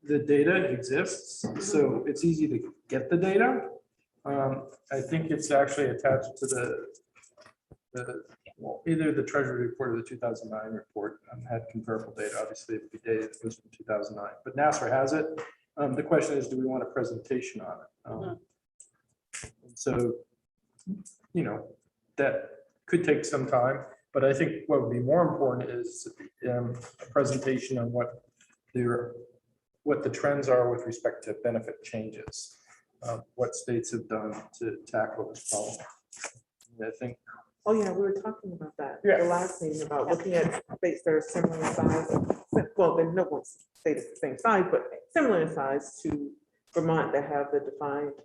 the data exists, so it's easy to get the data. I think it's actually attached to well, either the Treasury report or the 2009 report had comparable data. Obviously, it would be data that was from 2009, but NASRA has it. The question is, do we want a presentation on it? So, that could take some time, but I think what would be more important is a presentation on what the trends are with respect to benefit changes, what states have done to tackle this problem. And I think. Oh, yeah, we were talking about that. Yeah. The last thing about looking at states that are similar in size. Well, then no one state is the same size, but similar in size to Vermont that have the defined.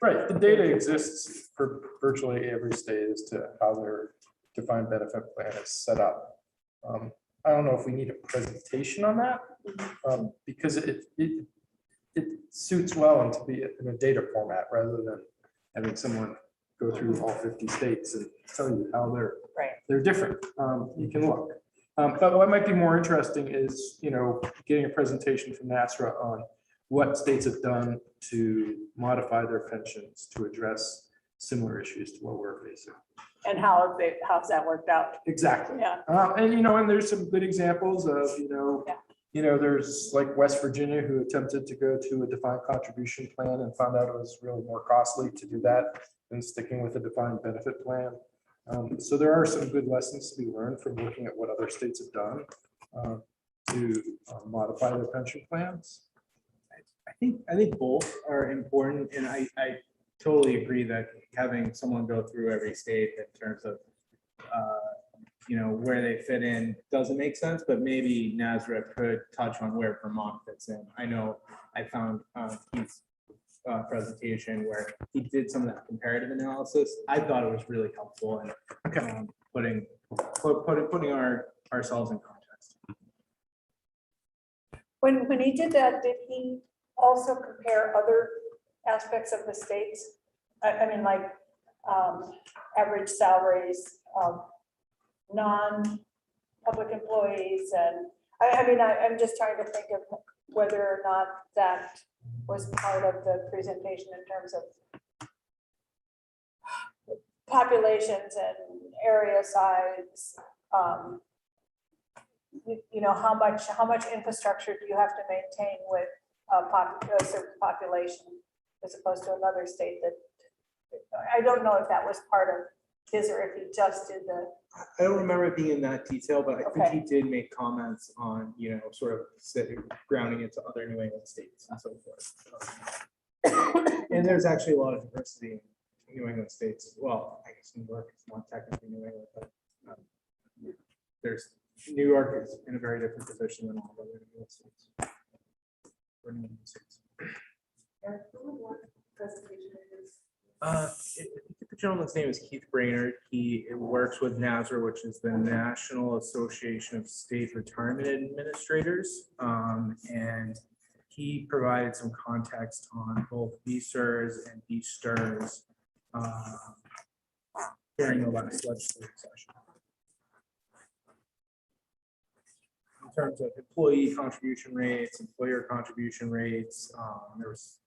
Right, the data exists for virtually every state as to how their defined benefit plan is set up. I don't know if we need a presentation on that, because it suits well into be in a data format rather than having someone go through all 50 states and tell you how they're different. You can look. But what might be more interesting is, getting a presentation from NASRA on what states have done to modify their pensions to address similar issues to what we're facing. And how's that worked out? Exactly. Yeah. And there's some good examples of, there's like West Virginia who attempted to go to a defined contribution plan and found out it was really more costly to do that than sticking with a defined benefit plan. So there are some good lessons to be learned from looking at what other states have done to modify their pension plans. I think both are important, and I totally agree that having someone go through every state in terms of where they fit in doesn't make sense, but maybe NASRA could touch on where Vermont fits in. I know I found Keith's presentation where he did some of that comparative analysis. I thought it was really helpful in putting ourselves in context. When he did that, did he also compare other aspects of the states? I mean, like average salaries of non-public employees, and I'm just trying to think of whether or not that was part of the presentation in terms of populations and area size. How much infrastructure do you have to maintain with a certain population as opposed to another state that, I don't know if that was part of his or if he just did the. I don't remember it being in that detail, but I think Okay. he did make comments on, sort of grounding into other New England states and so forth. And there's actually a lot of diversity in New England states as well. I guess New York is not technically New England, but New York is in a very different position than all the other New England states. Or New England states. The gentleman's name is Keith Brainerd. He works with NASRA, which is the National Association of State Retirement Administrators. And he provided some context on both BSERS and BSTERS during the last legislative session. In terms of employee contribution rates, employer contribution rates, there was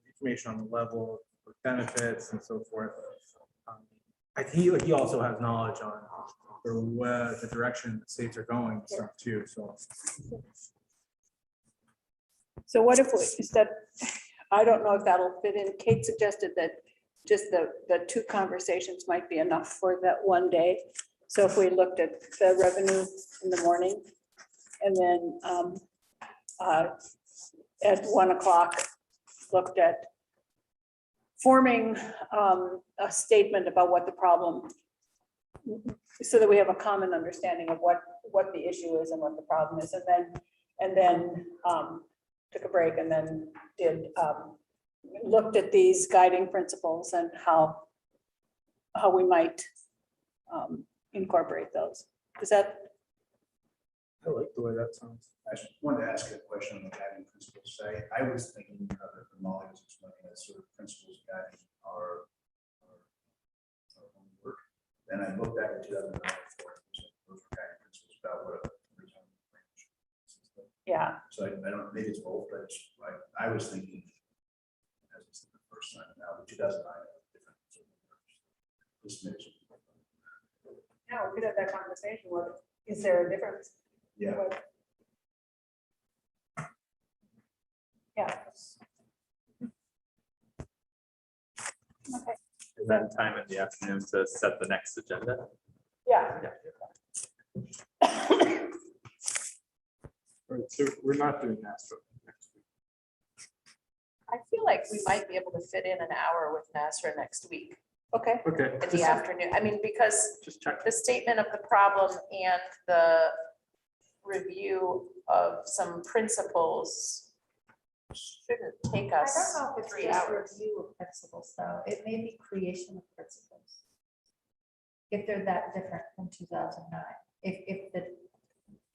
information on the level of benefits and so forth. He also has knowledge on for where the direction the states are going and stuff too, so. So what if we, instead, I don't know if that'll fit in. Kate suggested that just the two conversations might be enough for that one day. So if we looked at the revenue in the morning and then at 1 o'clock, looked at forming a statement about what the problem, so that we have a common understanding of what the issue is and what the problem is, and then took a break and then looked at these guiding principles and how we might incorporate those. Is that? I like the way that sounds. I just wanted to ask a question on the guiding principles. Say, I was thinking that Molly was explaining as sort of principles guiding our own work. Then I looked back at 2009, those were guiding principles about what a retirement plan should be. Yeah. So I don't, maybe it's both, but it's like, I was thinking, as it's the first time now, the 2009, different. This makes it. Yeah, we could have that conversation. Is there a difference? Yeah. Yeah. Okay. Is that time in the afternoon to set the next agenda? Yeah. Right, so we're not doing that. So next week. I feel like we might be able to fit in an hour with Nasra next week Okay. Okay. in the afternoon. I mean, because Just check. the statement of the problem and the review of some principles shouldn't take I us don't know if it's 3 just hours. review of principles, though. It may be creation of principles. If they're that different from 2009, if the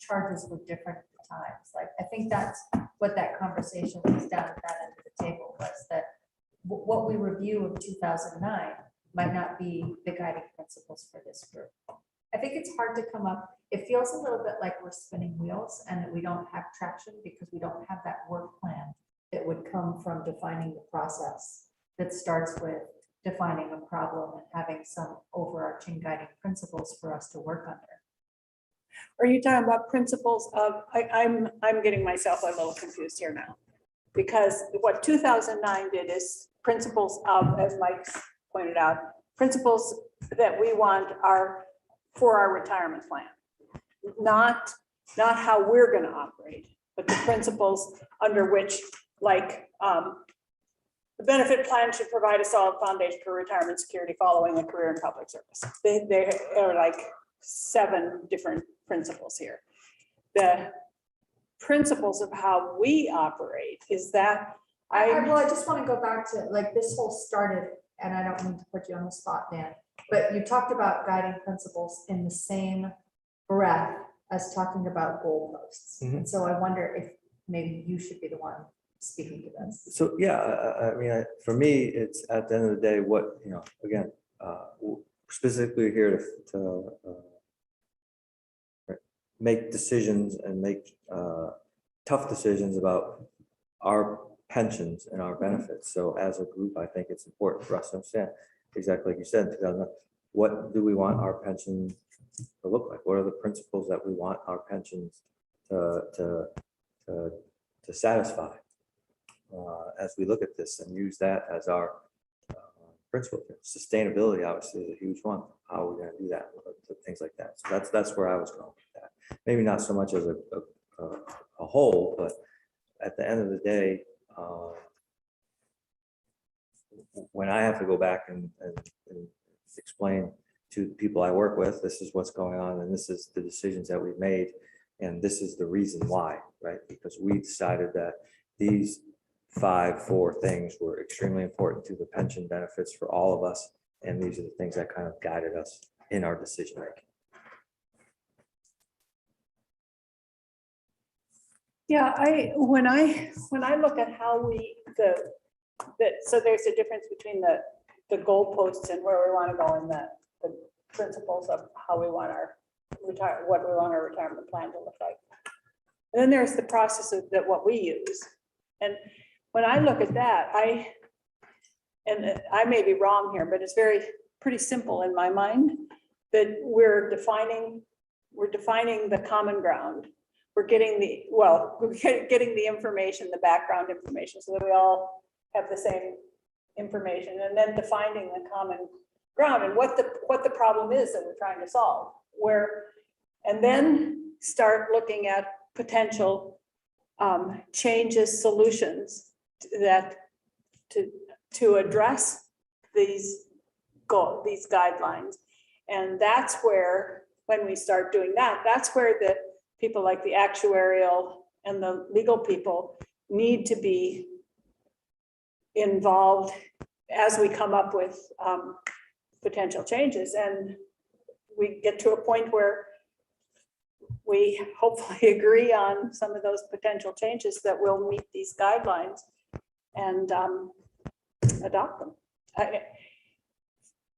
charges were different at the times, like, I think that's what that conversation was down at that end of the table, was that what we review of 2009 might not be the guiding principles for this group. I think it's hard to come up, it feels a little bit like we're spinning wheels and that we don't have traction because we don't have that work plan that would come from defining the process that starts with defining a problem and having some overarching guiding principles for us to work under. Are you talking about principles of, I'm getting myself a little confused here now. Because what 2009 did is principles of, as Mike pointed out, principles that we want are for our retirement plan. Not how we're gonna operate, but the principles under which, like, the benefit plan should provide a solid foundation for retirement security following a career in public service. They are like 7 different principles here. The principles of how we operate is that Well, I just want to go back to, like, this whole started, and I don't mean to put you on the spot, Dan, but you talked about guiding principles in the same breath as talking about goalposts. And so I wonder if maybe you should be the one speaking to this. So, yeah, I mean, for me, it's at the end of the day, what, again, specifically here to make decisions and make tough decisions about our pensions and our benefits. So as a group, I think it's important for us to understand, exactly like you said, what do we want our pension to look like? What are the principles that we want our pensions to satisfy as we look at this and use that as our principle? Sustainability obviously is a huge one. How are we going to do that? Things like that. So that's where I was going with that. Maybe not so much as a whole, but at the end of the day, when I have to go back and explain to people I work with, this is what's going on, and this is the decisions that we've made, and this is the reason why, right? Because we decided that these 4 things were extremely important to the pension benefits for all of us, and these are the things that kind of guided us in our decision making. Yeah, when I look at how so there's a difference between the goalposts and where we want to go in the principles of how we want our retirement plan to look like. And then there's the processes that what we use. And when I look at that, and I may be wrong here, but it's pretty simple in my mind that we're defining the common ground. We're getting getting the information, the background information, so that we all have the same information, and then defining the common ground and what the problem is that we're trying to solve, and then start looking at potential changes, solutions to address these guidelines. And that's where, when we start doing that, that's where the people like the actuarial and the legal people need to be involved as we come up with potential changes. And we get to a point where we hopefully agree on some of those potential changes that will meet these guidelines and adopt them.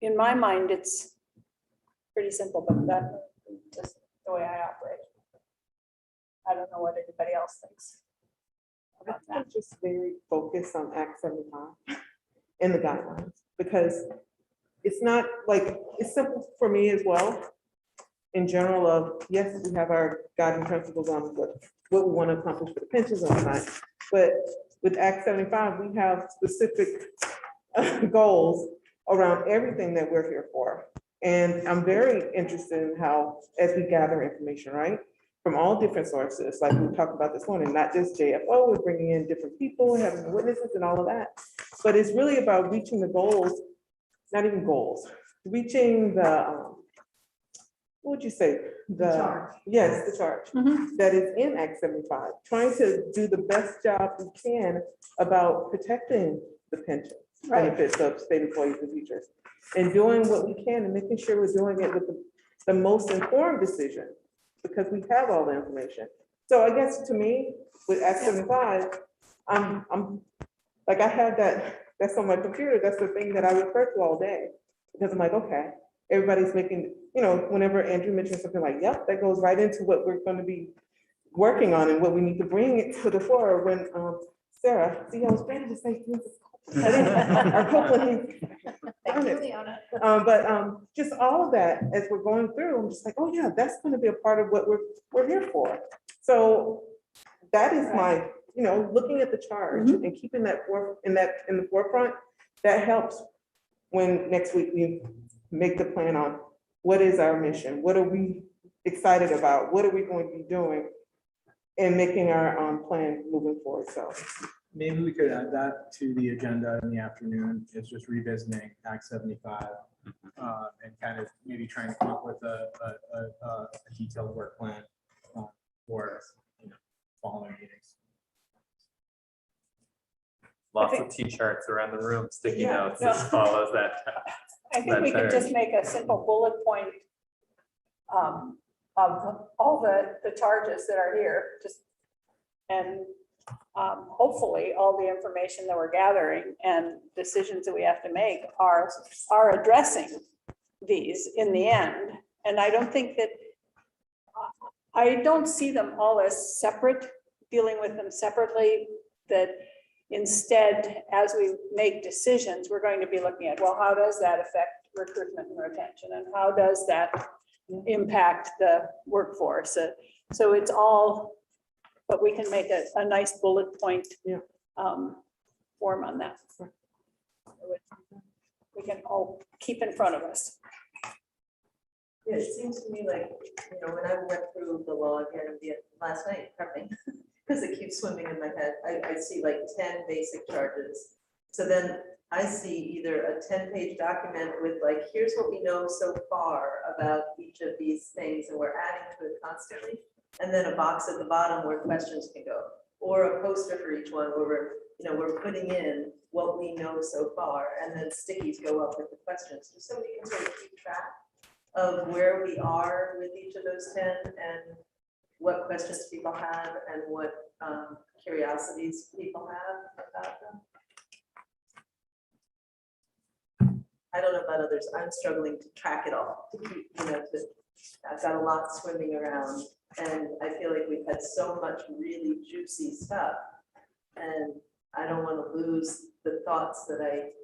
In my mind, it's pretty simple, but that's just the way I operate. I don't know what anybody else thinks about that. I'm just very focused on Act 75 and the guidelines, because it's not like, it's simple for me as well. In general of, yes, we have our guiding principles on what we want to accomplish for the pensions and whatnot, but with Act 75, we have specific goals around everything that we're here for. And I'm very interested in how, as we gather information, right, from all different sources, like we talked about this morning, not just JFO, we're bringing in different people, having witnesses and all of that. But it's really about reaching the goals, not even goals, reaching the, what would you say? Yes, the charge that is in Act 75, trying to do the best job we can about protecting the pension benefits of state employees and teachers, and doing what we can and making sure we're doing it with the most informed decision, because we have all the information. So I guess to me, with Act 75, I'm like, I have that's on my computer. That's the thing that I refer to all day, because I'm like, okay, everybody's making, whenever Andrew mentions something like, yep, that goes right into what we're going to be working on and what we need to bring it to the fore. When Sarah, see, I was ready to say, our Copeland. But just all of that, as we're going through, I'm just like, oh yeah, that's going to be a part of what we're here for. So that is my, looking at the charge and keeping that in the forefront, that helps when next week we make the plan on what is our mission, what are we excited about, what are we going to be doing, and making our plan moving forward. So maybe we could add that to the agenda in the afternoon. It's just revisiting Act 75 and kind of maybe trying to come up with a detailed work plan for following meetings. Lots of T-charts around the room, sticky Yeah, notes, no. this follows that. I think we could just make a simple bullet point of all the charges that are here, and hopefully all the information that we're gathering and decisions that we have to make are addressing these in the end. And I don't think that, I don't see them all as separate, dealing with them separately, that instead, as we make decisions, we're going to be looking at, well, how does that affect recruitment and retention? And how does that impact the workforce? So it's all, but we can make a nice bullet point form on that. We can all keep in front of us. Yeah, it seems to me like, when I went through the law again last night, prepping, because it keeps swimming in my head, I see like 10 basic charges. So then I see either a 10-page document with like, here's what we know so far about each of these things, and we're adding to it constantly. And then a box at the bottom where questions can go, or a poster for each one where we're putting in what we know so far, and then stickies go up with the questions, just so we can sort of keep track of where we are with each of those 10 and what questions people have and what curiosities people have about them. I don't know about others. I'm struggling to track it all. To keep, I've got a lot swimming around, and I feel like we've had so much really juicy stuff, and I don't want to lose the thoughts that I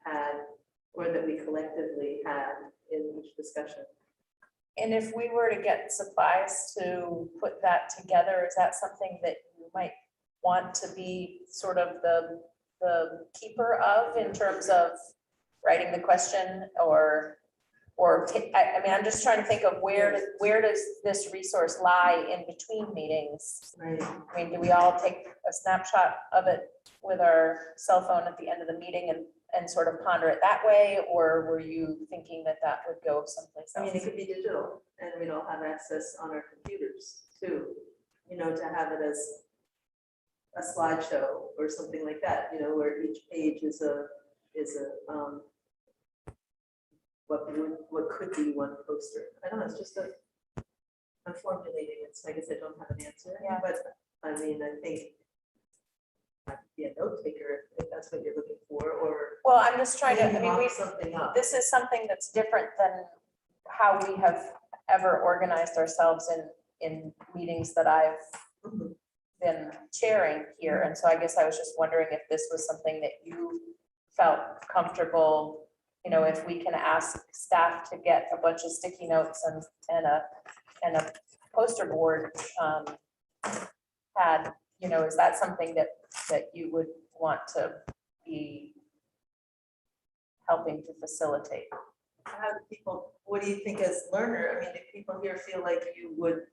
had or that we collectively had in each discussion. And if we were to get supplies to put that together, is that something that you might want to be sort of the keeper of in terms of writing the question I mean, I'm just trying to think of where does this resource lie in between meetings? Right. I mean, do we all take a snapshot of it with our cell phone at the end of the meeting and sort of ponder it that way? Or were you thinking that that would go someplace I mean, it else? could be digital and we'd all have access on our computers too, you know, to have it as a slideshow or something like that, you know, where each page is a what could be one poster. I don't know, it's just I'm formulating it, so I guess I don't have an answer. Yeah. But I mean, I think I could be a note taker if that's what you're looking for, or Well, I'm just trying to, I mean, mock something up. this is something that's different than how we have ever organized ourselves in meetings that I've Mhm. been chairing here. And so I guess I was just wondering if this was something that you felt comfortable, you know, if we can ask staff to get a bunch of sticky notes and a poster board had, you know, is that something that you would want to be helping to facilitate? How do people, what do you think as learner? I mean, do people here feel like you would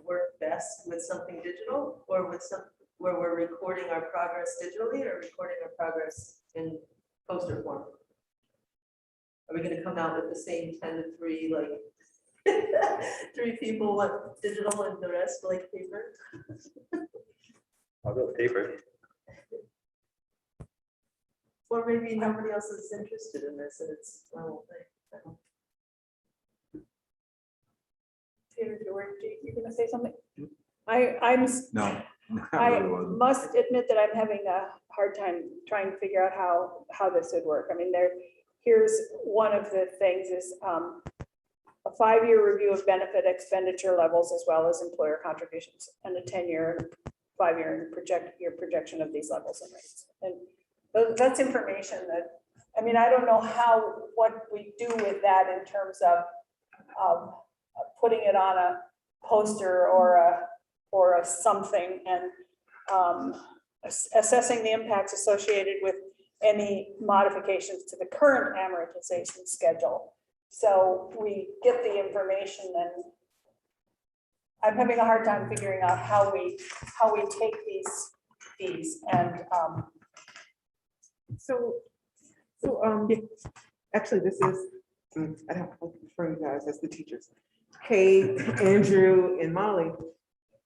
work best with something digital or with where we're recording our progress digitally or recording our progress in poster form? Are we gonna come out with the same 10 to 3, like 3 people want digital and the rest like paper? I'll go paper. Or maybe nobody else is interested in this and it's my whole thing. Peter, you're gonna say something? I'm No. I must admit that I'm having a hard time trying to figure out how this would work. I mean, here's one of the things is a 5-year review of benefit expenditure levels as well as employer contributions and a 10-year, 5-year your projection of these levels and rates. And that's information that, I mean, I don't know what we do with that in terms of putting it on a poster or a something and assessing the impacts associated with any modifications to the current amortization schedule. So we get the information and I'm having a hard time figuring out how we take these and actually, this is, I don't refer you guys as the teachers. Kate, Andrew, and Molly,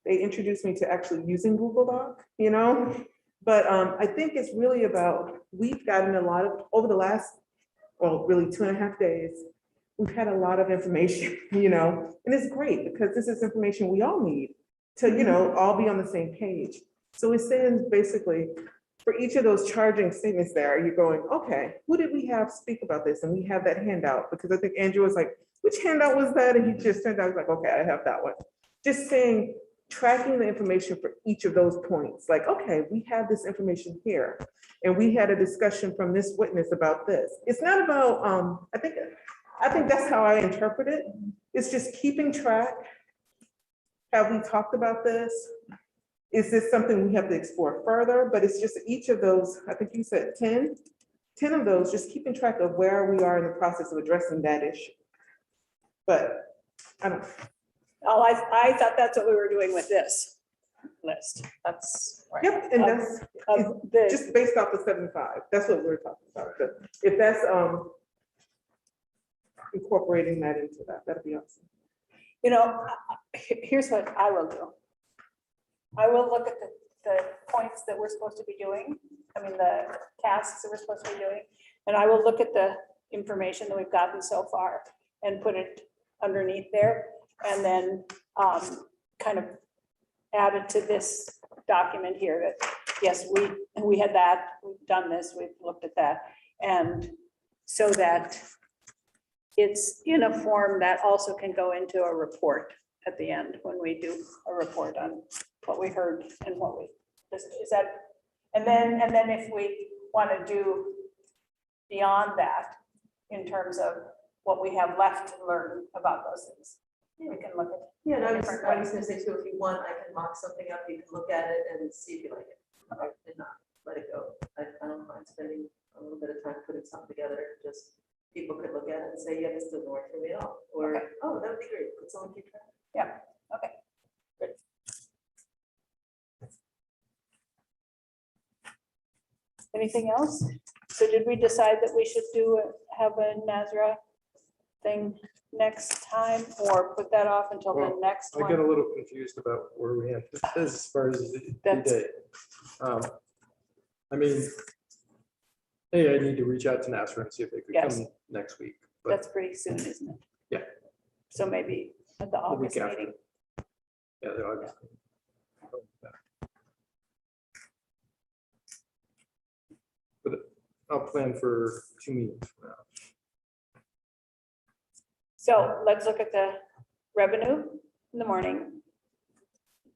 they introduced me to actually using Google Doc, you know? But I think it's really about, we've gotten a lot of, over the last, well, really 2.5 days, we've had a lot of information, you know? And it's great because this is information we all need to, you know, all be on the same page. So it says basically, for each of those charging statements there, you're going, okay, who did we have speak about this? And we have that handout because I think Andrew was like, which handout was that? And he just sent out, like, okay, I have that one. Just saying, tracking the information for each of those points, like, okay, we have this information here. And we had a discussion from this witness about this. It's not about, I think that's how I interpret it. It's just keeping track. Have we talked about this? Is this something we have to explore further? But it's just each of those, I think you said 10 of those, just keeping track of where we are in the process of addressing that issue. But I don't. oh, I thought that's what we were doing with this list. That's right. Yep, and that's Of the, just based off the 75. That's what we're talking about. But if that's incorporating that into that, that'd be awesome. you know, here's what I will do. I will look at the points that we're supposed to be doing. I mean, the tasks that we're supposed to be doing. And I will look at the information that we've gotten so far and put it underneath there. And then kind of add it to this document here that, yes, we had that, we've done this, we've looked at that. And so that it's in a form that also can go into a report at the end when we do a report on what we heard and what we, is that, and then if we want to do beyond that in terms of what we have left to learn about those things. We can look at. Yeah, and I was different gonna ways. say too, if you want, I can mock something up, you can look at it and see if you like it. And not let it go. I don't mind spending a little bit of time putting something together, just people could look at it and say, yeah, this doesn't work for me at all, or, Okay. oh, that would be great, could someone keep track? Yeah, okay. Good. Anything else? So did we decide that we should have a NASRA thing next time, or put that off until the Well, next I get a one? little confused about where we have as far as the That's- date. I mean, hey, I need to reach out to Nasser and see if they could Yes. come next week, but That's pretty soon, isn't it? Yeah. So maybe at the the week August after. meeting. Yeah, they're August. But I'll plan for 2 meetings from now. So let's look at the revenue in the morning,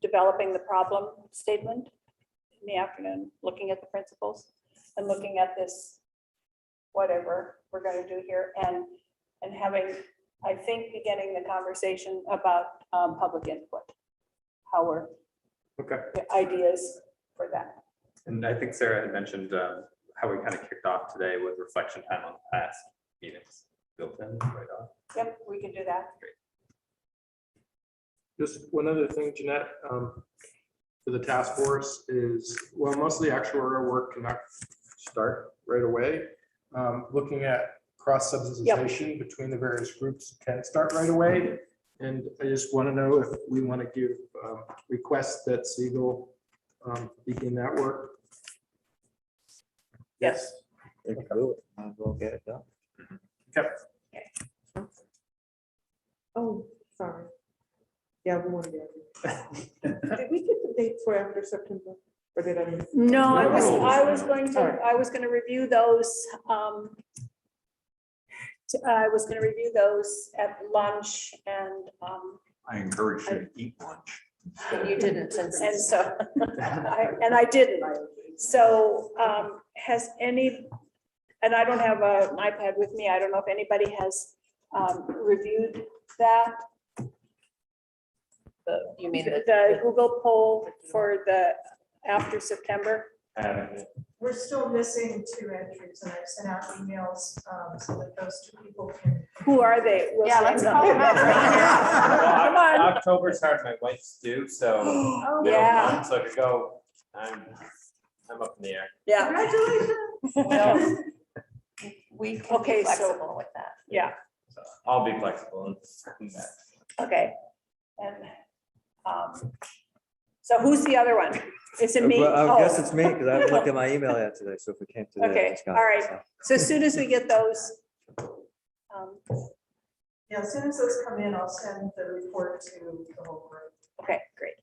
developing the problem statement in the afternoon, looking at the principles and looking at this, whatever we're going to do here, and having, I think, beginning the conversation about public input, how we're, Okay. the ideas for that. And I think Sarah had mentioned how we kind of kicked off today with reflection time on past meetings built in right off. Yep, we can do that. Just one other thing, Jeanette, for the task force is, well, most of the actuarial work cannot start right away. Looking at cross subsidization between the various groups can start right away. And I just want to know if we want to give requests that Siegel begin that work. Yes. If you do it, might as well get it done. Oh, sorry. Yeah, we want to get it. Did we get the date for after September? Or did I miss? No, I was All right. going to review those. I was going to review those at lunch and I encourage you to eat lunch. You didn't, and so, I didn't. So has any, and I don't have an iPad with me. I don't know if anybody has reviewed that. You mean The Google poll for the after September. I haven't. We're still missing 2 entries, and I've sent out emails so that those 2 people can. Who are they? We'll Yeah, say let's them. call them out right now. Come on. October's hard, my wife's due, so. Oh, middle of yeah. month, So to go, I'm up in the air. Yeah, Congratulations. Well, we can Okay, be so- flexible with that. yeah, So I'll be flexible and send that. okay. And so who's the other one? Is it me? Well, I guess Oh. it's me, because I haven't looked at my email yet today, so if we came today. Okay, it's gone, all right. so. So as soon as we get those, Yeah, as soon as those come in, I'll send the report to the whole group. okay, great.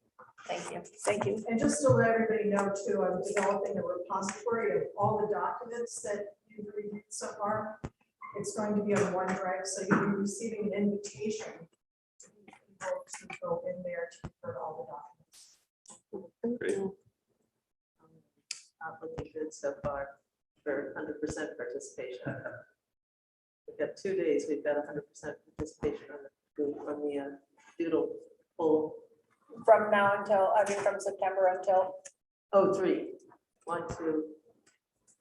Thank you. Thank you. And just to let everybody know too, I'm developing a repository of all the documents that you've reviewed so far. It's going to be on OneDrive, so you'll be receiving an invitation to people to go in there to refer to all the documents. Great. Not looking good so far for 100% participation. We've got 2 days, we've got 100% participation on the doodle poll. From now until, I mean, from September until, Oh, 3. 1, 2,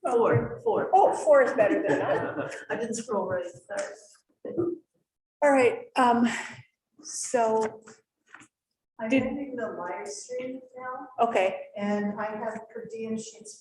4. 4. oh, 4 is better than none. I didn't scroll right. Sorry. All right, so, I'm Did- ending the live stream now, okay, and I have per diem sheets